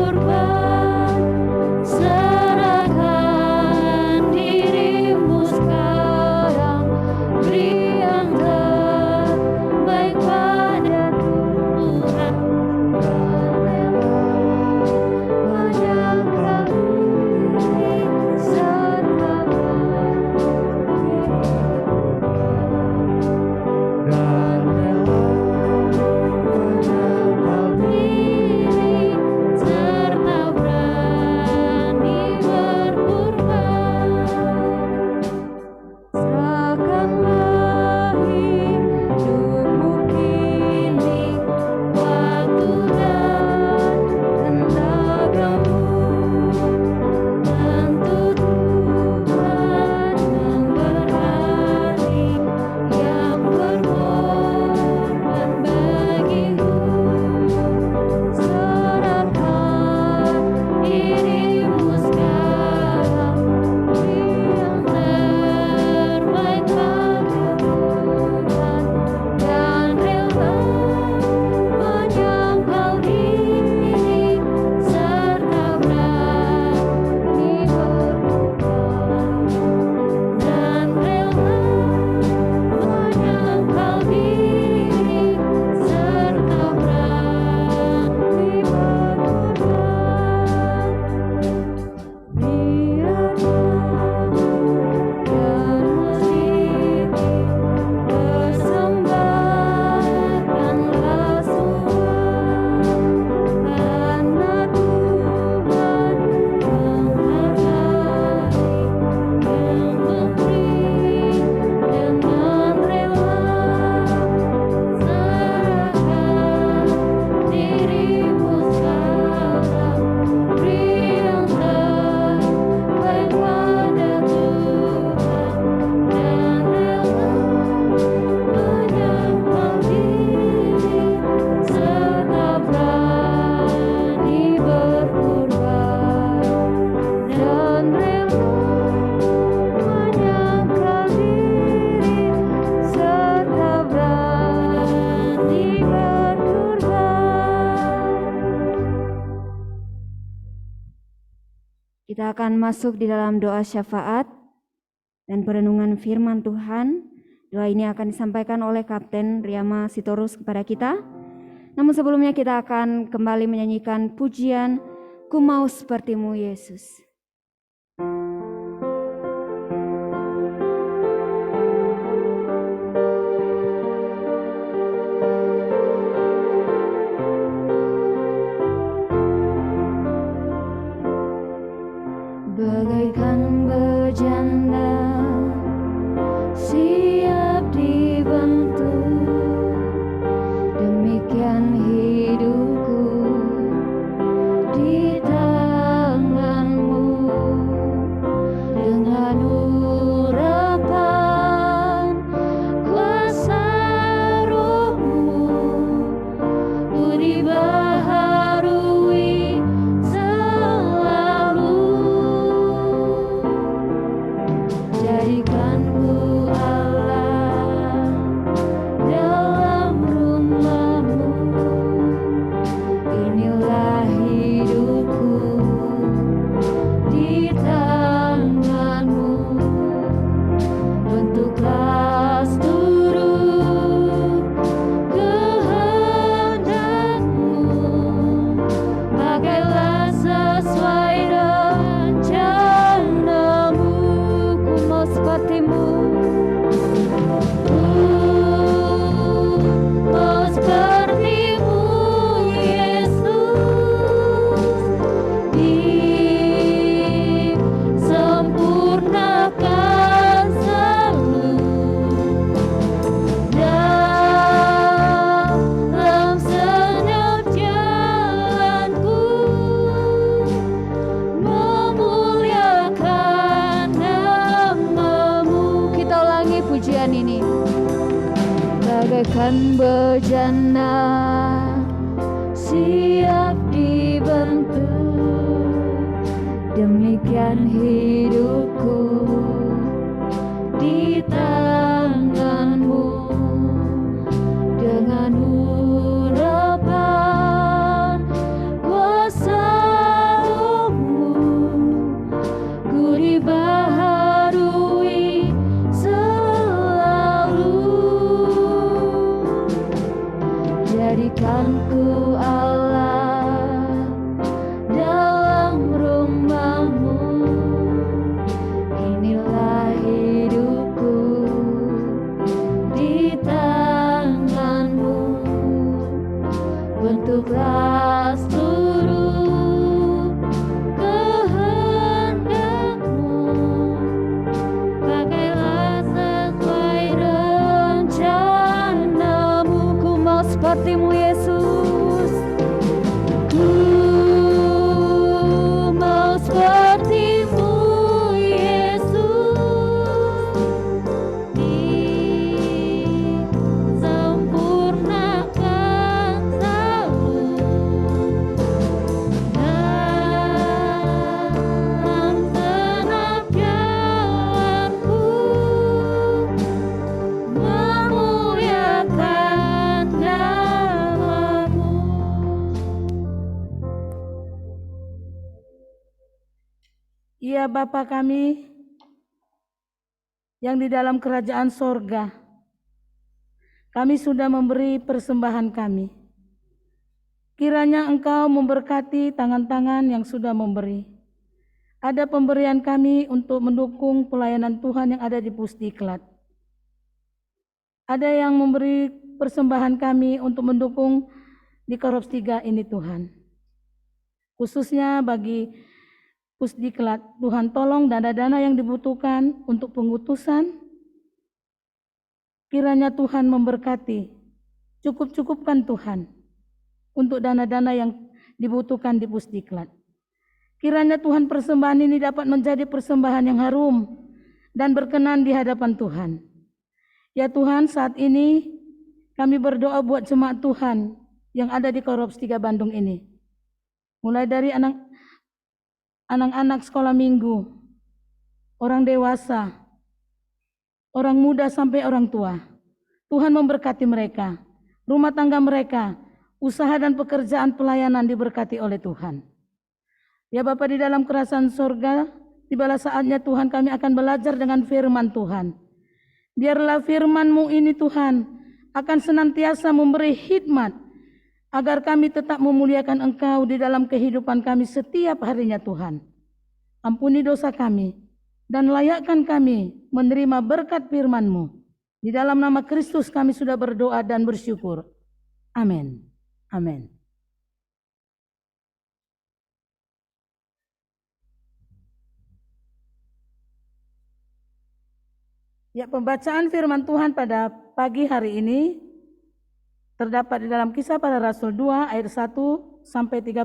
Kita akan masuk di dalam doa syafaat dan perenungan firman Tuhan. Doa ini akan disampaikan oleh Kapten Riyama Sitorus kepada kita. Namun sebelumnya kita akan kembali menyanyikan pujian Ku Mau Sepertimu Yesus. Bagaikan bejana siap dibentuk, demikian hidupku di tanganmu, dengan urapan kuasa rohmu, ku dibaharui selalu. Jadikanku Allah dalam rumahmu, inilah hidupku di tanganmu, bentuklah seluruh kehendakmu, pakailah sesuai rencanamu. Ku mau sepertimu, ku mau sepertimu Yesus, disempurnakan selalu dalam senyap jalanku, memuliakan namamu. Kita ulangi pujian ini. Bagaikan bejana siap dibentuk, demikian hidupku di tanganmu, dengan urapan kuasa rohmu, ku dibaharui selalu. Jadikanku Allah dalam rumahmu, inilah hidupku di tanganmu, bentuklah seluruh kehendakmu, pakailah sesuai rencanamu. Ku mau sepertimu Yesus, ku mau sepertimu Yesus, disempurnakan selalu dalam segenap jalanku, memuliakan namamu. Ya Bapa kami yang di dalam kerajaan sorga, kami sudah memberi persembahan kami. Kiranya Engkau memberkati tangan-tangan yang sudah memberi. Ada pemberian kami untuk mendukung pelayanan Tuhan yang ada di Pusdiklat. Ada yang memberi persembahan kami untuk mendukung di Korps 3 ini Tuhan. Khususnya bagi Pusdiklat, Tuhan tolong dana-dana yang dibutuhkan untuk pengutusan, kiranya Tuhan memberkati, cukup-cukupkan Tuhan untuk dana-dana yang dibutuhkan di Pusdiklat. Kiranya Tuhan persembahan ini dapat menjadi persembahan yang harum dan berkenan di hadapan Tuhan. Ya Tuhan, saat ini kami berdoa buat jemaat Tuhan yang ada di Korps 3 Bandung ini. Mulai dari anak-anak sekolah minggu, orang dewasa, orang muda sampai orang tua. Tuhan memberkati mereka, rumah tangga mereka, usaha dan pekerjaan pelayanan diberkati oleh Tuhan. Ya Bapa di dalam kerajaan surga, tibalah saatnya Tuhan kami akan belajar dengan firman Tuhan. Biarlah firman-Mu ini Tuhan akan senantiasa memberi hikmat agar kami tetap memuliakan Engkau di dalam kehidupan kami setiap harinya Tuhan. Ampuni dosa kami dan layakkan kami menerima berkat firman-Mu. Di dalam nama Kristus kami sudah berdoa dan bersyukur. Amin. Amin. Ya, pembacaan firman Tuhan pada pagi hari ini terdapat di dalam Kisah Para Rasul 2 ayat 1 sampai 36.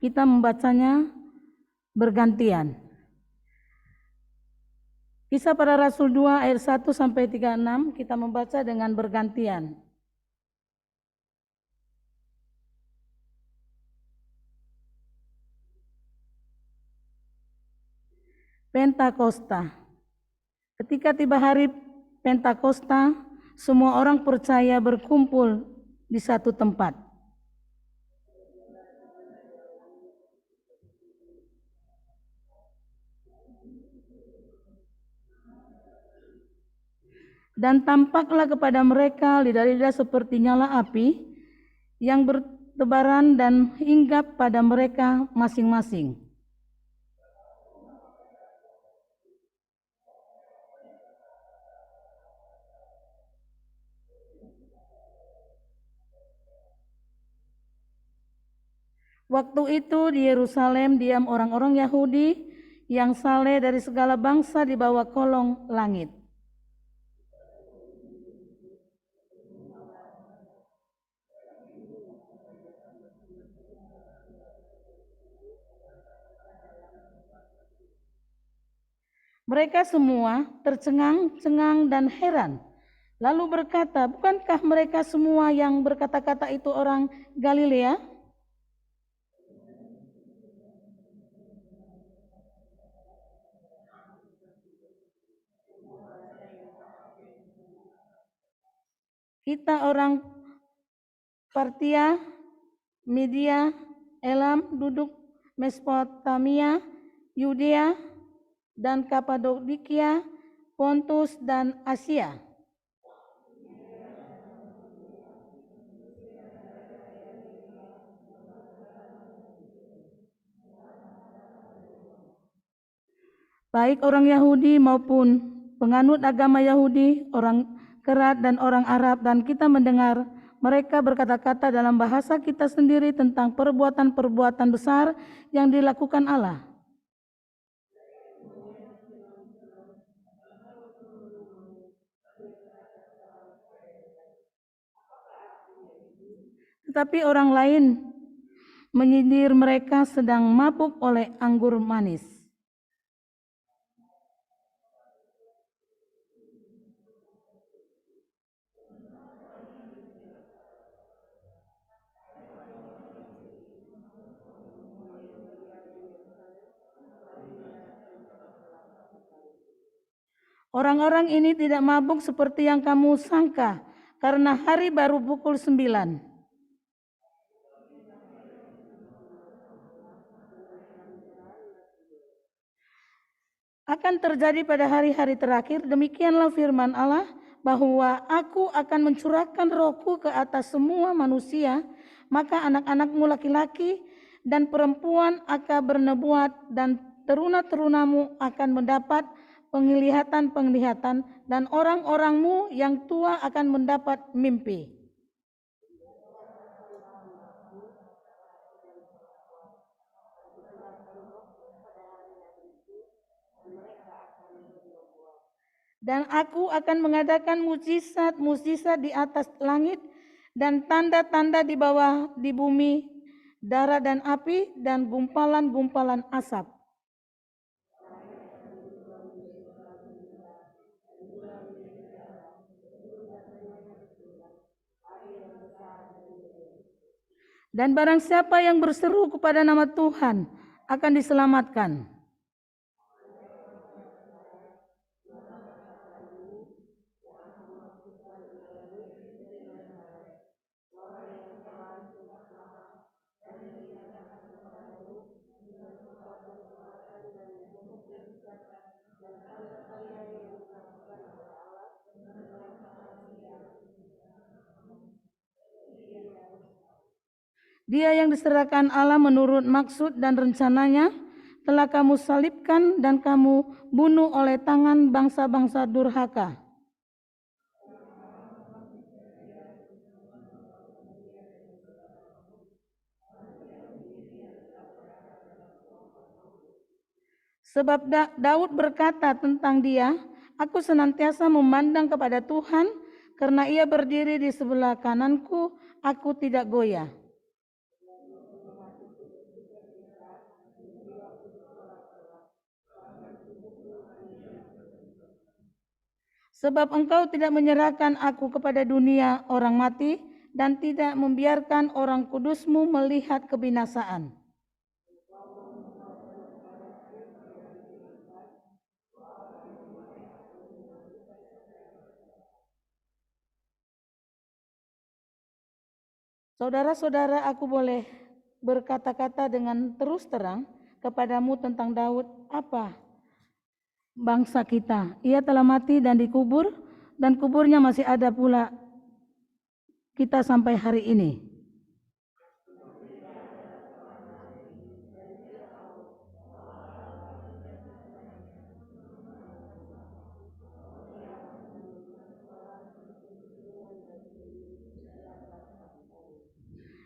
Kita membacanya bergantian. Kisah Para Rasul 2 ayat 1 sampai 36 kita membaca dengan bergantian. Pentakosta. Ketika tiba hari Pentakosta, semua orang percaya berkumpul di satu tempat. Dan tampaklah kepada mereka lidah-lidah seperti nyala api yang bertebaran dan hinggap pada mereka masing-masing. Waktu itu di Yerusalem diam orang-orang Yahudi yang saleh dari segala bangsa di bawah kolong langit. Mereka semua tercengang-cengang dan heran. Lalu berkata, bukankah mereka semua yang berkata-kata itu orang Galilea? Kita orang Partia, Media, Elam, duduk Mesopotamia, Yudea, dan Kapadokia, Pontus, dan Asia. Baik orang Yahudi maupun penganut agama Yahudi, orang Kerat dan orang Arab, dan kita mendengar mereka berkata-kata dalam bahasa kita sendiri tentang perbuatan-perbuatan besar yang dilakukan Allah. Tetapi orang lain menyindir mereka sedang mabuk oleh anggur manis. Orang-orang ini tidak mabuk seperti yang kamu sangka, karena hari baru pukul 9. Akan terjadi pada hari-hari terakhir, demikianlah firman Allah, bahwa aku akan mencurahkan rohku ke atas semua manusia, maka anak-anakmu laki-laki dan perempuan akan bernubuat, dan teruna-terunamu akan mendapat penglihatan-penglihatan, dan orang-orangmu yang tua akan mendapat mimpi. Dan aku akan mengadakan mukjizat-mukjizat di atas langit dan tanda-tanda di bawah di bumi, darah dan api dan gumpalan-gumpalan asap. Dan barang siapa yang berseru kepada nama Tuhan akan diselamatkan. Dia yang diserahkan Allah menurut maksud dan rencananya telah kamu salibkan dan kamu bunuh oleh tangan bangsa-bangsa durhaka. Sebab Daud berkata tentang dia, aku senantiasa memandang kepada Tuhan, karena ia berdiri di sebelah kananku, aku tidak goyah. Sebab engkau tidak menyerahkan aku kepada dunia orang mati, dan tidak membiarkan orang kudusmu melihat kebinasaan. Saudara-saudara, aku boleh berkata-kata dengan terus terang kepadamu tentang Daud, apa bangsa kita. Ia telah mati dan dikubur, dan kuburnya masih ada pula kita sampai hari ini.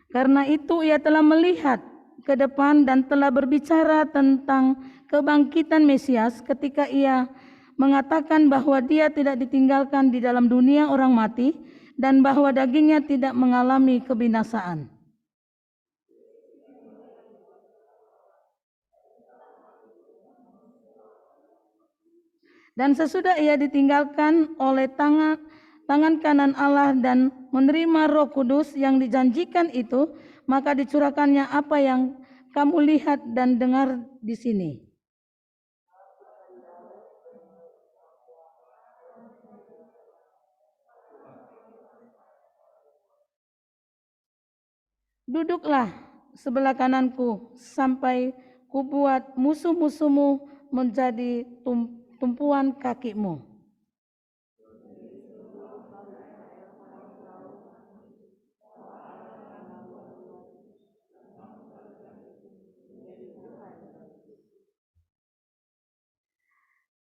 Karena itu ia telah melihat ke depan dan telah berbicara tentang kebangkitan Mesias ketika ia mengatakan bahwa dia tidak ditinggalkan di dalam dunia orang mati dan bahwa dagingnya tidak mengalami kebinasaan. Dan sesudah ia ditinggalkan oleh tangan kanan Allah dan menerima Roh Kudus yang dijanjikan itu, maka dicurahkannya apa yang kamu lihat dan dengar di sini. Duduklah sebelah kananku sampai kubuat musuh-musuhmu menjadi tumpuan kakimu.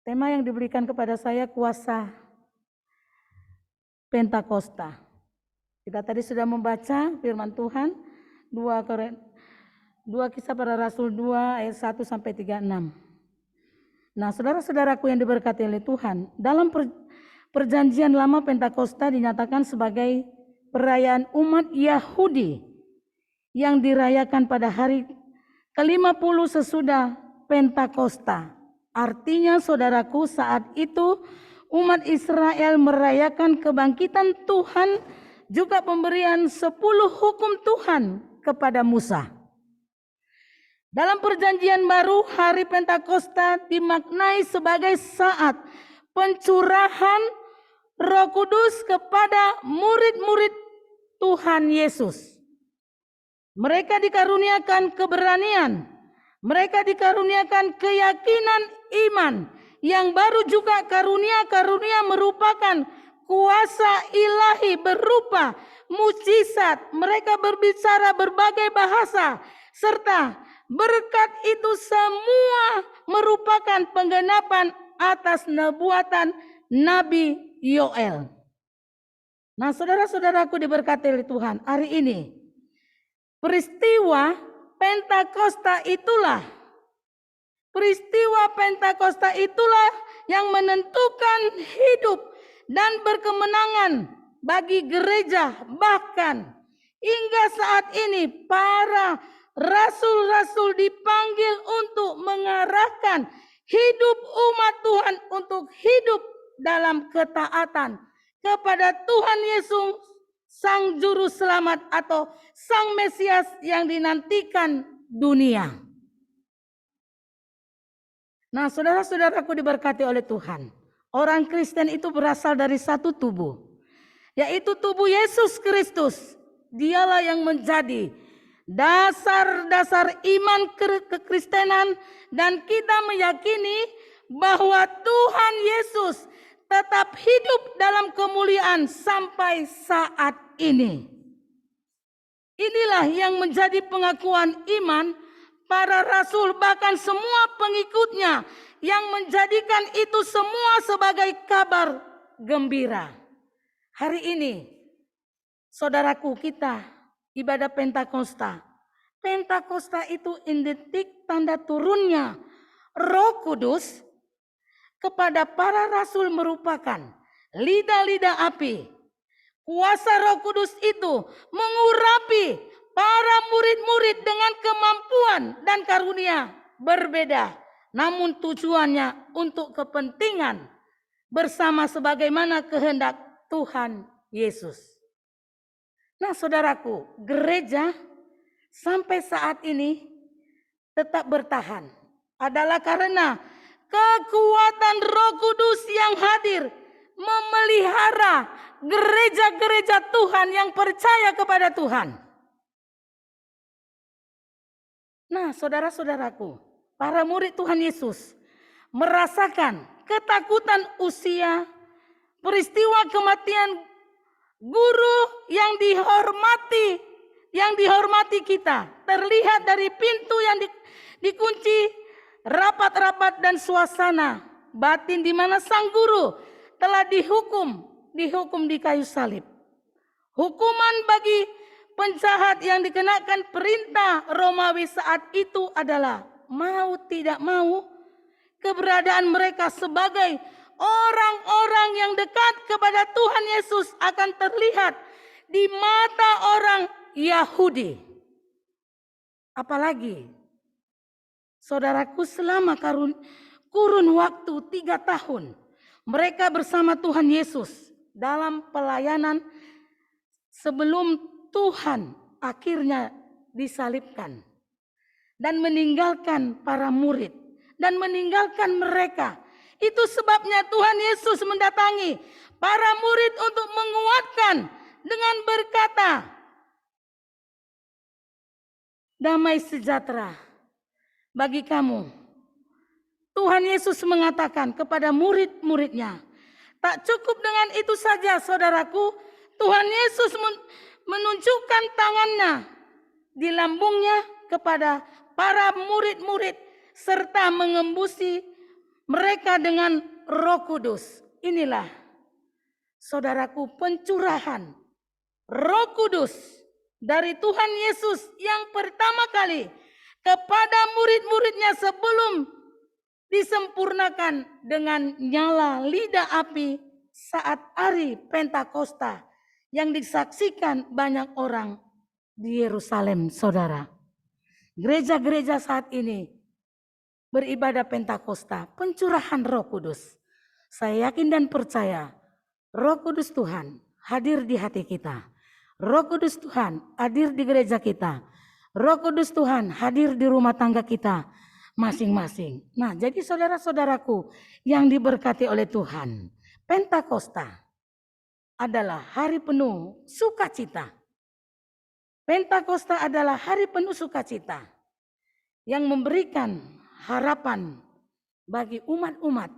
Tema yang diberikan kepada saya kuasa Pentakosta. Kita tadi sudah membaca firman Tuhan 2 Kisah Para Rasul 2 ayat 1 sampai 36. Nah, saudara-saudaraku yang diberkati oleh Tuhan, dalam perjanjian lama Pentakosta dinyatakan sebagai perayaan umat Yahudi yang dirayakan pada hari ke-50 sesudah Pentakosta. Artinya saudaraku, saat itu umat Israel merayakan kebangkitan Tuhan, juga pemberian 10 hukum Tuhan kepada Musa. Dalam perjanjian baru, hari Pentakosta dimaknai sebagai saat pencurahan Roh Kudus kepada murid-murid Tuhan Yesus. Mereka dikaruniakan keberanian, mereka dikaruniakan keyakinan iman yang baru, juga karunia-karunia merupakan kuasa ilahi berupa mujizat. Mereka berbicara berbagai bahasa, serta berkat itu semua merupakan penggenapan atas nubuatan Nabi Yoel. Nah, saudara-saudaraku diberkati oleh Tuhan, hari ini peristiwa Pentakosta itulah yang menentukan hidup dan berkemenangan bagi gereja. Bahkan hingga saat ini para rasul-rasul dipanggil untuk mengarahkan hidup umat Tuhan untuk hidup dalam ketaatan kepada Tuhan Yesus, Sang Juru Selamat atau Sang Mesias yang dinantikan dunia. Nah, saudara-saudaraku diberkati oleh Tuhan, orang Kristen itu berasal dari satu tubuh, yaitu tubuh Yesus Kristus. Dialah yang menjadi dasar-dasar iman kekristenan, dan kita meyakini bahwa Tuhan Yesus tetap hidup dalam kemuliaan sampai saat ini. Inilah yang menjadi pengakuan iman para rasul, bahkan semua pengikutnya, yang menjadikan itu semua sebagai kabar gembira. Hari ini, saudaraku, kita ibadah Pentakosta. Pentakosta itu identik tanda turunnya Roh Kudus kepada para rasul merupakan lidah-lidah api. Kuasa Roh Kudus itu mengurapi para murid-murid dengan kemampuan dan karunia berbeda, namun tujuannya untuk kepentingan bersama sebagaimana kehendak Tuhan Yesus. Nah, saudaraku, gereja sampai saat ini tetap bertahan adalah karena kekuatan Roh Kudus yang hadir memelihara gereja-gereja Tuhan yang percaya kepada Tuhan. Nah, saudara-saudaraku, para murid Tuhan Yesus merasakan ketakutan usia, peristiwa kematian guru yang dihormati kita, terlihat dari pintu yang dikunci, rapat-rapat dan suasana batin di mana sang guru telah dihukum di kayu salib. Hukuman bagi penjahat yang dikenakan perintah Romawi saat itu adalah mau tidak mau keberadaan mereka sebagai orang-orang yang dekat kepada Tuhan Yesus akan terlihat di mata orang Yahudi. Apalagi, saudaraku, selama kurun waktu 3 tahun mereka bersama Tuhan Yesus dalam pelayanan sebelum Tuhan akhirnya disalibkan dan meninggalkan para murid dan meninggalkan mereka. Itu sebabnya Tuhan Yesus mendatangi para murid untuk menguatkan dengan berkata, damai sejahtera bagi kamu. Tuhan Yesus mengatakan kepada murid-muridnya, tak cukup dengan itu saja, saudaraku. Tuhan Yesus menunjukkan tangannya di lambungnya kepada para murid-murid serta mengembusi mereka dengan Roh Kudus. Inilah, saudaraku, pencurahan Roh Kudus dari Tuhan Yesus yang pertama kali kepada murid-muridnya sebelum disempurnakan dengan nyala lidah api saat hari Pentakosta yang disaksikan banyak orang di Yerusalem, saudara. Gereja-gereja saat ini beribadah Pentakosta, pencurahan Roh Kudus. Saya yakin dan percaya Roh Kudus Tuhan hadir di hati kita. Roh Kudus Tuhan hadir di gereja kita. Roh Kudus Tuhan hadir di rumah tangga kita masing-masing. Nah, jadi saudara-saudaraku yang diberkati oleh Tuhan, Pentakosta adalah hari penuh sukacita. Pentakosta adalah hari penuh sukacita yang memberikan harapan bagi umat-umat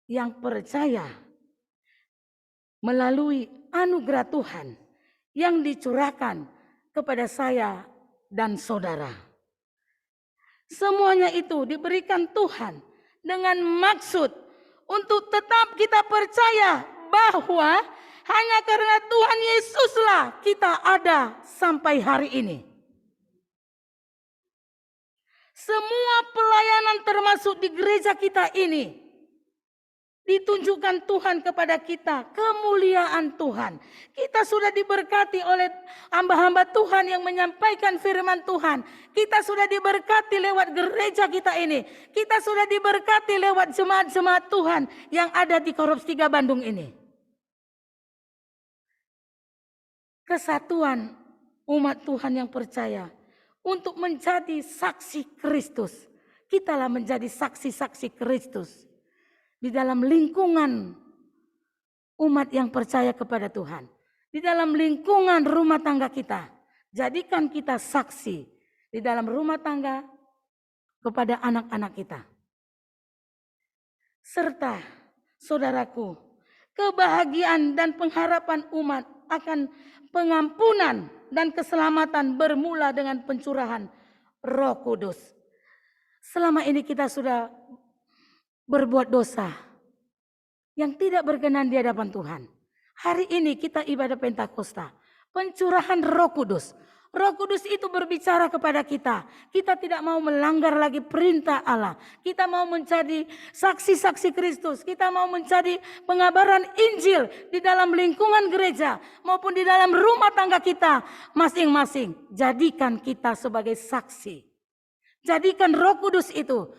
yang percaya melalui anugerah Tuhan yang dicurahkan kepada saya dan saudara. Semuanya itu diberikan Tuhan dengan maksud untuk tetap kita percaya bahwa hanya karena Tuhan Yesuslah kita ada sampai hari ini. Semua pelayanan termasuk di gereja kita ini ditunjukkan Tuhan kepada kita, kemuliaan Tuhan. Kita sudah diberkati oleh hamba-hamba Tuhan yang menyampaikan firman Tuhan. Kita sudah diberkati lewat gereja kita ini. Kita sudah diberkati lewat jemaat-jemaat Tuhan yang ada di Korps 3 Bandung ini. Kesatuan umat Tuhan yang percaya untuk menjadi saksi Kristus. Kitalah menjadi saksi-saksi Kristus di dalam lingkungan umat yang percaya kepada Tuhan. Di dalam lingkungan rumah tangga kita. Jadikan kita saksi di dalam rumah tangga kepada anak-anak kita. Serta saudaraku, kebahagiaan dan pengharapan umat akan pengampunan dan keselamatan bermula dengan pencurahan Roh Kudus. Selama ini kita sudah berbuat dosa yang tidak berkenan di hadapan Tuhan. Hari ini kita ibadah Pentakosta, pencurahan Roh Kudus. Roh Kudus itu berbicara kepada kita. Kita tidak mau melanggar lagi perintah Allah. Kita mau menjadi saksi-saksi Kristus. Kita mau menjadi pengabaran Injil di dalam lingkungan gereja maupun di dalam rumah tangga kita masing-masing. Jadikan kita sebagai saksi. Jadikan Roh Kudus itu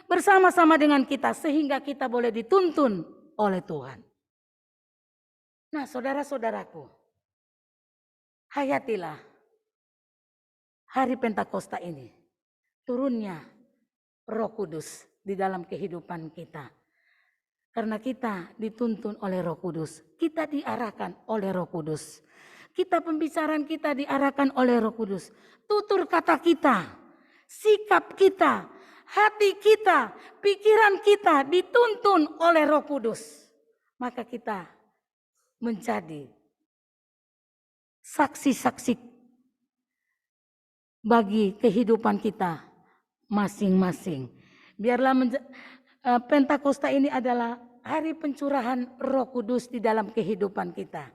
bersama-sama dengan kita sehingga kita boleh dituntun oleh Tuhan. Nah, saudara-saudaraku, hayatilah hari Pentakosta ini, turunnya Roh Kudus di dalam kehidupan kita. Karena kita dituntun oleh Roh Kudus, kita diarahkan oleh Roh Kudus. Pembicaraan kita diarahkan oleh Roh Kudus. Tutur kata kita, sikap kita, hati kita, pikiran kita dituntun oleh Roh Kudus. Maka kita menjadi saksi-saksi bagi kehidupan kita masing-masing. Biarlah Pentakosta ini adalah hari pencurahan Roh Kudus di dalam kehidupan kita.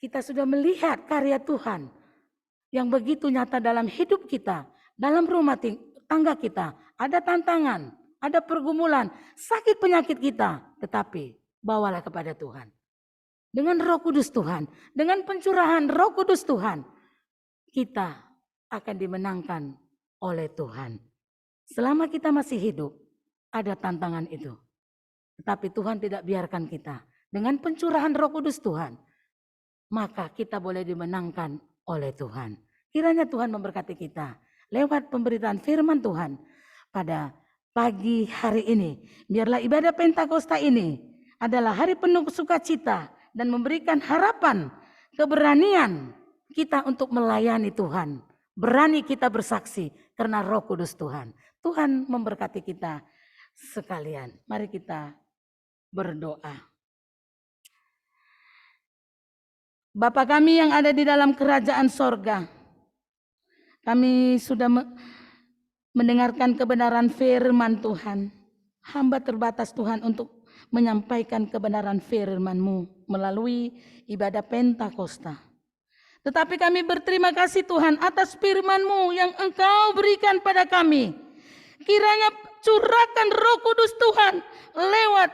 Kita sudah melihat karya Tuhan yang begitu nyata dalam hidup kita, dalam rumah tangga kita. Ada tantangan, ada pergumulan, sakit penyakit kita, tetapi bawalah kepada Tuhan. Dengan Roh Kudus Tuhan, dengan pencurahan Roh Kudus Tuhan, kita akan dimenangkan oleh Tuhan. Selama kita masih hidup, ada tantangan itu. Tetapi Tuhan tidak biarkan kita. Dengan pencurahan Roh Kudus Tuhan, maka kita boleh dimenangkan oleh Tuhan. Kiranya Tuhan memberkati kita lewat pemberitaan firman Tuhan pada pagi hari ini. Biarlah ibadah Pentakosta ini adalah hari penuh sukacita dan memberikan harapan, keberanian kita untuk melayani Tuhan. Berani kita bersaksi karena Roh Kudus Tuhan. Tuhan memberkati kita sekalian. Mari kita berdoa. Bapa kami yang ada di dalam kerajaan sorga, kami sudah mendengarkan kebenaran firman Tuhan. Hamba terbatas Tuhan untuk menyampaikan kebenaran firman-Mu melalui ibadah Pentakosta. Tetapi kami berterima kasih Tuhan atas firman-Mu yang Engkau berikan pada kami. Kiranya curahkan Roh Kudus Tuhan lewat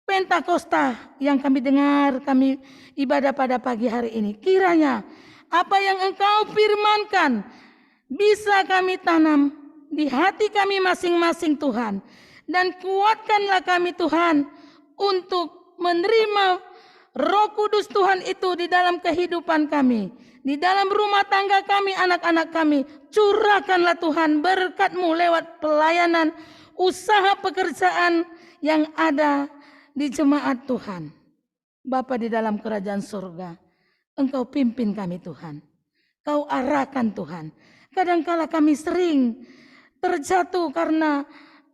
Pentakosta yang kami dengar, kami ibadah pada pagi hari ini. Kiranya apa yang Engkau firmankan bisa kami tanam di hati kami masing-masing Tuhan. Dan kuatkanlah kami Tuhan untuk menerima Roh Kudus Tuhan itu di dalam kehidupan kami. Di dalam rumah tangga kami, anak-anak kami. Curahkanlah Tuhan berkat-Mu lewat pelayanan, usaha pekerjaan yang ada di jemaat Tuhan. Bapa di dalam kerajaan surga, Engkau pimpin kami Tuhan. Kau arahkan Tuhan. Kadangkala kami sering terjatuh karena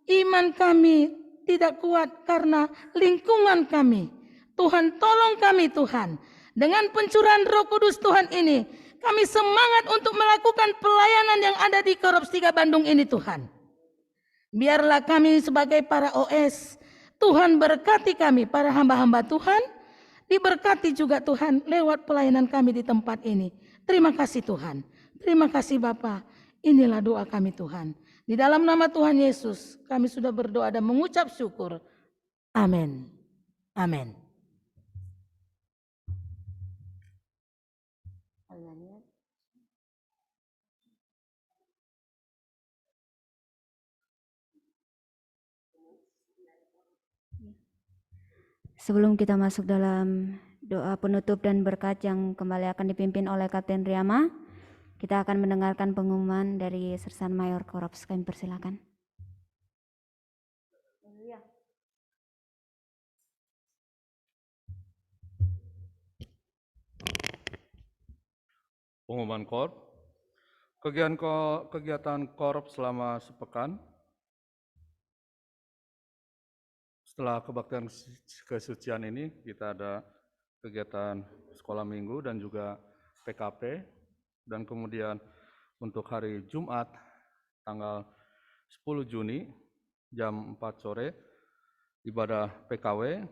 iman kami tidak kuat karena lingkungan kami. Tuhan tolong kami Tuhan. Dengan pencurahan Roh Kudus Tuhan ini, kami semangat untuk melakukan pelayanan yang ada di Korps 3 Bandung ini Tuhan. Biarlah kami sebagai para OS, Tuhan berkati kami para hamba-hamba Tuhan. Diberkati juga Tuhan lewat pelayanan kami di tempat ini. Terima kasih Tuhan. Terima kasih Bapa. Inilah doa kami Tuhan. Di dalam nama Tuhan Yesus kami sudah berdoa dan mengucap syukur. Amin. Amin. Sebelum kita masuk dalam doa penutup dan berkat yang kembali akan dipimpin oleh Kapten Riyama, kita akan mendengarkan pengumuman dari Sersan Mayor Korps. Kami persilakan. Pengumuman Korps. Kegiatan Korps selama sepekan. Setelah kebaktian kesucian ini, kita ada kegiatan sekolah minggu dan juga PKP dan kemudian untuk hari Jumat tanggal 10 Juni jam 4 sore ibadah PKW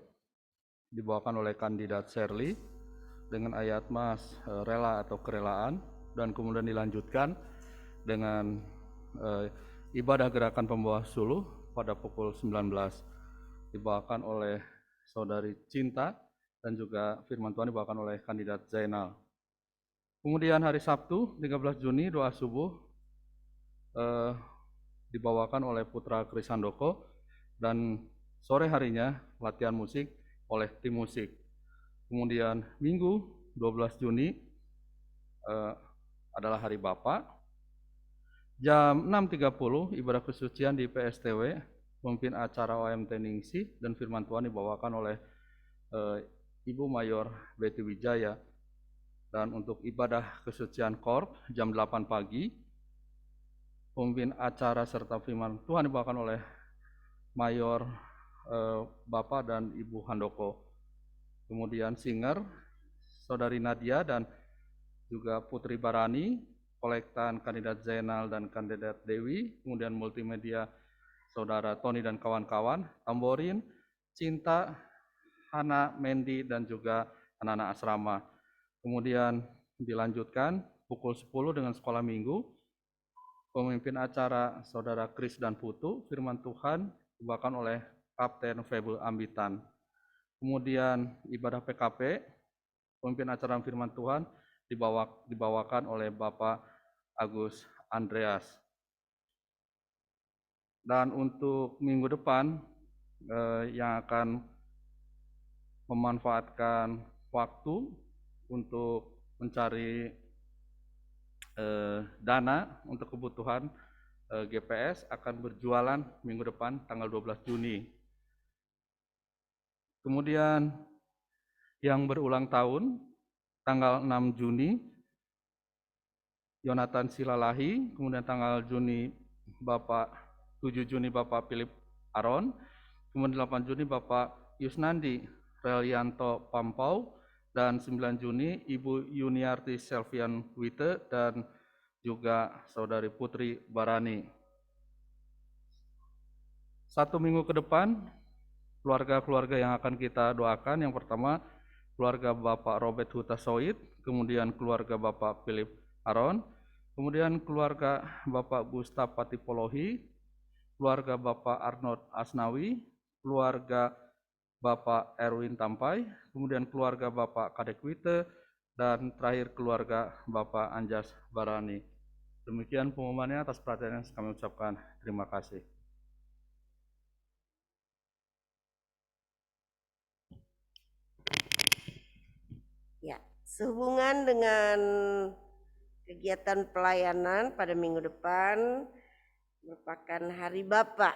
dibawakan oleh kandidat Shirley dengan ayat mas rela atau kerelaan, dan kemudian dilanjutkan dengan ibadah gerakan pembawa suluh pada pukul 19 dibawakan oleh saudari Cinta, dan juga firman Tuhan dibawakan oleh kandidat Zainal. Kemudian hari Sabtu 13 Juni doa subuh dibawakan oleh Putra Krisandoko, dan sore harinya latihan musik oleh tim musik. Kemudian Minggu 12 Juni adalah Hari Bapa. Jam 6.30 ibadah kesucian di PSTW, pemimpin acara OMT Ningsih, dan firman Tuhan dibawakan oleh Ibu Mayor Betty Wijaya. Dan untuk ibadah kesucian Korp jam 8 pagi, pemimpin acara serta firman Tuhan dibawakan oleh Mayor Bapak dan Ibu Handoko. Kemudian singer saudari Nadia dan juga Putri Barani, kolektan kandidat Zainal dan kandidat Dewi, kemudian multimedia saudara Tony dan kawan-kawan, tamborin Cinta, Hana, Mendy, dan juga anak-anak asrama. Kemudian dilanjutkan pukul 10 dengan sekolah minggu, pemimpin acara saudara Kris dan Putu, firman Tuhan dibawakan oleh Kapten Febul Ambitan. Kemudian ibadah PKP, pemimpin acara firman Tuhan dibawakan oleh Bapak Agus Andreas. Dan untuk minggu depan yang akan memanfaatkan waktu untuk mencari dana untuk kebutuhan GPS akan berjualan minggu depan tanggal 12 Juni. Kemudian yang berulang tahun tanggal 6 Juni Yonatan Silalahi, kemudian tanggal 7 Juni Bapak Philip Aron, kemudian 8 Juni Bapak Yusnandi Relianto Pampau, dan 9 Juni Ibu Yuniarti Selvian Wite dan juga saudari Putri Barani. 1 minggu ke depan keluarga-keluarga yang akan kita doakan, yang pertama keluarga Bapak Robert Huta Soit, kemudian keluarga Bapak Philip Aron, kemudian keluarga Bapak Gustaf Patipolohi, keluarga Bapak Arnold Asnawi, keluarga Bapak Erwin Tampai, kemudian keluarga Bapak Kadek Wite, dan terakhir keluarga Bapak Anjas Barani. Demikian pengumumannya, atas perhatiannya kami ucapkan terima kasih. Ya, sehubungan dengan kegiatan pelayanan pada minggu depan merupakan Hari Bapa.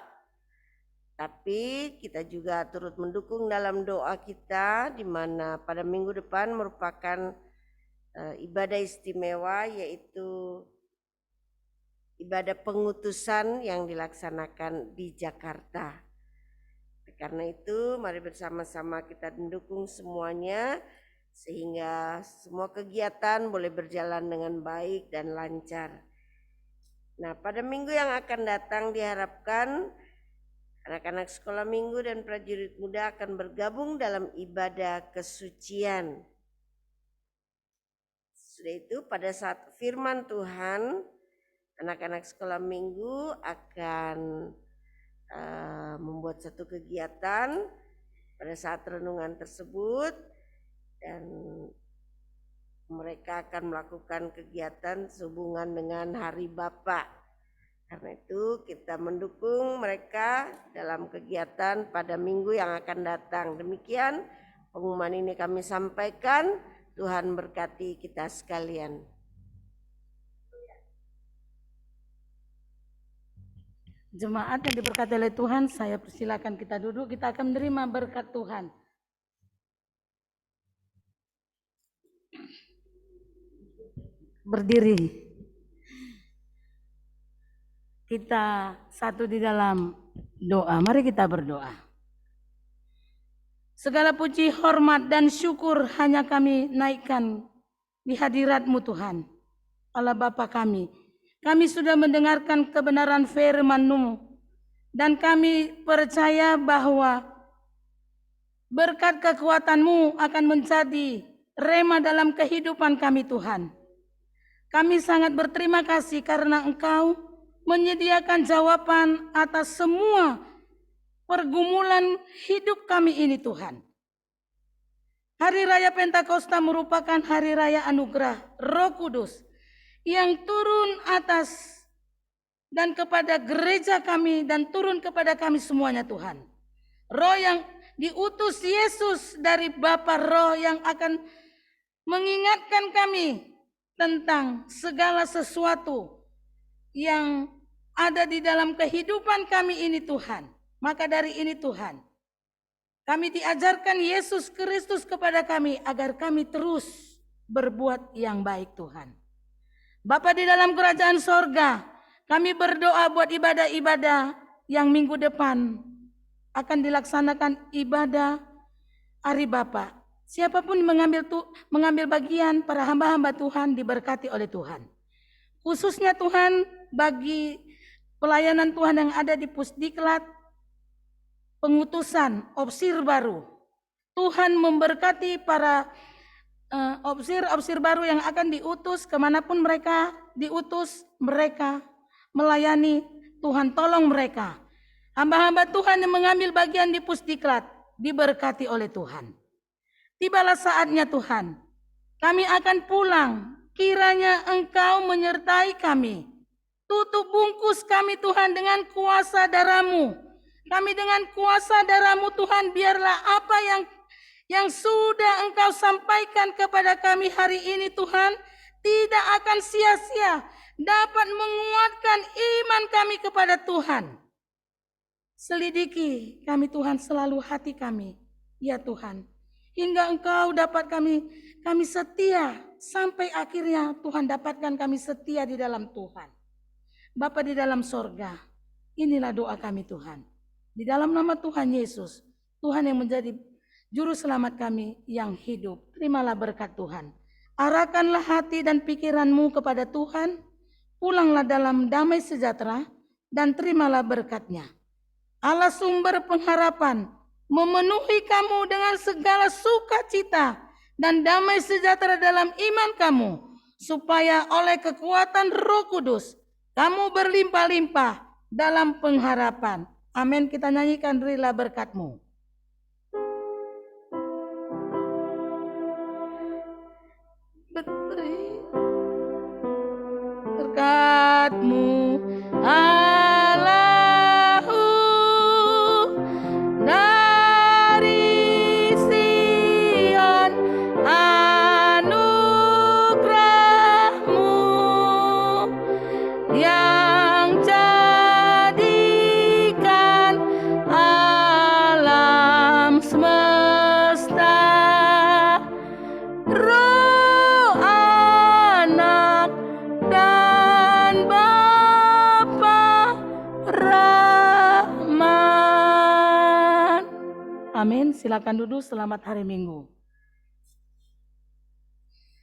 Tapi kita juga turut mendukung dalam doa kita, di mana pada minggu depan merupakan ibadah istimewa, yaitu ibadah pengutusan yang dilaksanakan di Jakarta. Karena itu mari bersama-sama kita mendukung semuanya, sehingga semua kegiatan boleh berjalan dengan baik dan lancar. Nah, pada minggu yang akan datang diharapkan anak-anak sekolah minggu dan prajurit muda akan bergabung dalam ibadah kesucian. Sudah itu pada saat firman Tuhan, anak-anak sekolah minggu akan membuat satu kegiatan pada saat renungan tersebut, dan mereka akan melakukan kegiatan sehubungan dengan Hari Bapa. Karena itu kita mendukung mereka dalam kegiatan pada minggu yang akan datang. Demikian pengumuman ini kami sampaikan. Tuhan berkati kita sekalian. Jemaat yang diberkati oleh Tuhan, saya persilakan kita duduk, kita akan menerima berkat Tuhan. Berdiri. Kita satu di dalam doa. Mari kita berdoa. Segala puji, hormat, dan syukur hanya kami naikkan di hadirat-Mu Tuhan. Allah Bapa kami. Kami sudah mendengarkan kebenaran firman-Mu dan kami percaya bahwa berkat kekuatan-Mu akan menjadi rema dalam kehidupan kami Tuhan. Kami sangat berterima kasih karena Engkau menyediakan jawaban atas semua pergumulan hidup kami ini Tuhan. Hari Raya Pentakosta merupakan hari raya anugerah Roh Kudus yang turun atas dan kepada gereja kami dan turun kepada kami semuanya Tuhan. Roh yang diutus Yesus dari Bapa, Roh yang akan mengingatkan kami tentang segala sesuatu yang ada di dalam kehidupan kami ini Tuhan. Maka dari ini Tuhan, kami diajarkan Yesus Kristus kepada kami agar kami terus berbuat yang baik Tuhan. Bapa di dalam kerajaan sorga, kami berdoa buat ibadah-ibadah yang minggu depan akan dilaksanakan ibadah Hari Bapa. Siapapun mengambil bagian, para hamba-hamba Tuhan diberkati oleh Tuhan. Khususnya Tuhan bagi pelayanan Tuhan yang ada di Pusdiklat, pengutusan opsir baru. Tuhan memberkati para opsir baru yang akan diutus kemanapun mereka diutus, mereka melayani. Tuhan tolong mereka. Hamba-hamba Tuhan yang mengambil bagian di Pusdiklat diberkati oleh Tuhan. Tibalah saatnya Tuhan, kami akan pulang. Kiranya Engkau menyertai kami. Tutup bungkus kami Tuhan dengan kuasa darah-Mu. Kami dengan kuasa darah-Mu Tuhan, biarlah apa yang sudah Engkau sampaikan kepada kami hari ini Tuhan, tidak akan sia-sia, dapat menguatkan iman kami kepada Tuhan. Selidiki kami Tuhan selalu hati kami, ya Tuhan. Hingga Engkau dapat kami setia sampai akhirnya Tuhan dapatkan kami setia di dalam Tuhan. Bapa di dalam sorga, inilah doa kami Tuhan. Di dalam nama Tuhan Yesus, Tuhan yang menjadi Juru Selamat kami yang hidup. Terimalah berkat Tuhan. Arahkanlah hati dan pikiranmu kepada Tuhan. Pulanglah dalam damai sejahtera dan terimalah berkat-Nya. Allah sumber pengharapan memenuhi kamu dengan segala sukacita dan damai sejahtera dalam iman kamu, supaya oleh kekuatan Roh Kudus kamu berlimpah-limpah dalam pengharapan. Amin. Kita nyanyikan berilah berkat-Mu. Berkat-Mu Allahku dari Sion, anugerah-Mu yang jadikan alam semesta. Roh, Anak, dan Bapa Rahman. Amin. Silakan duduk. Selamat hari Minggu.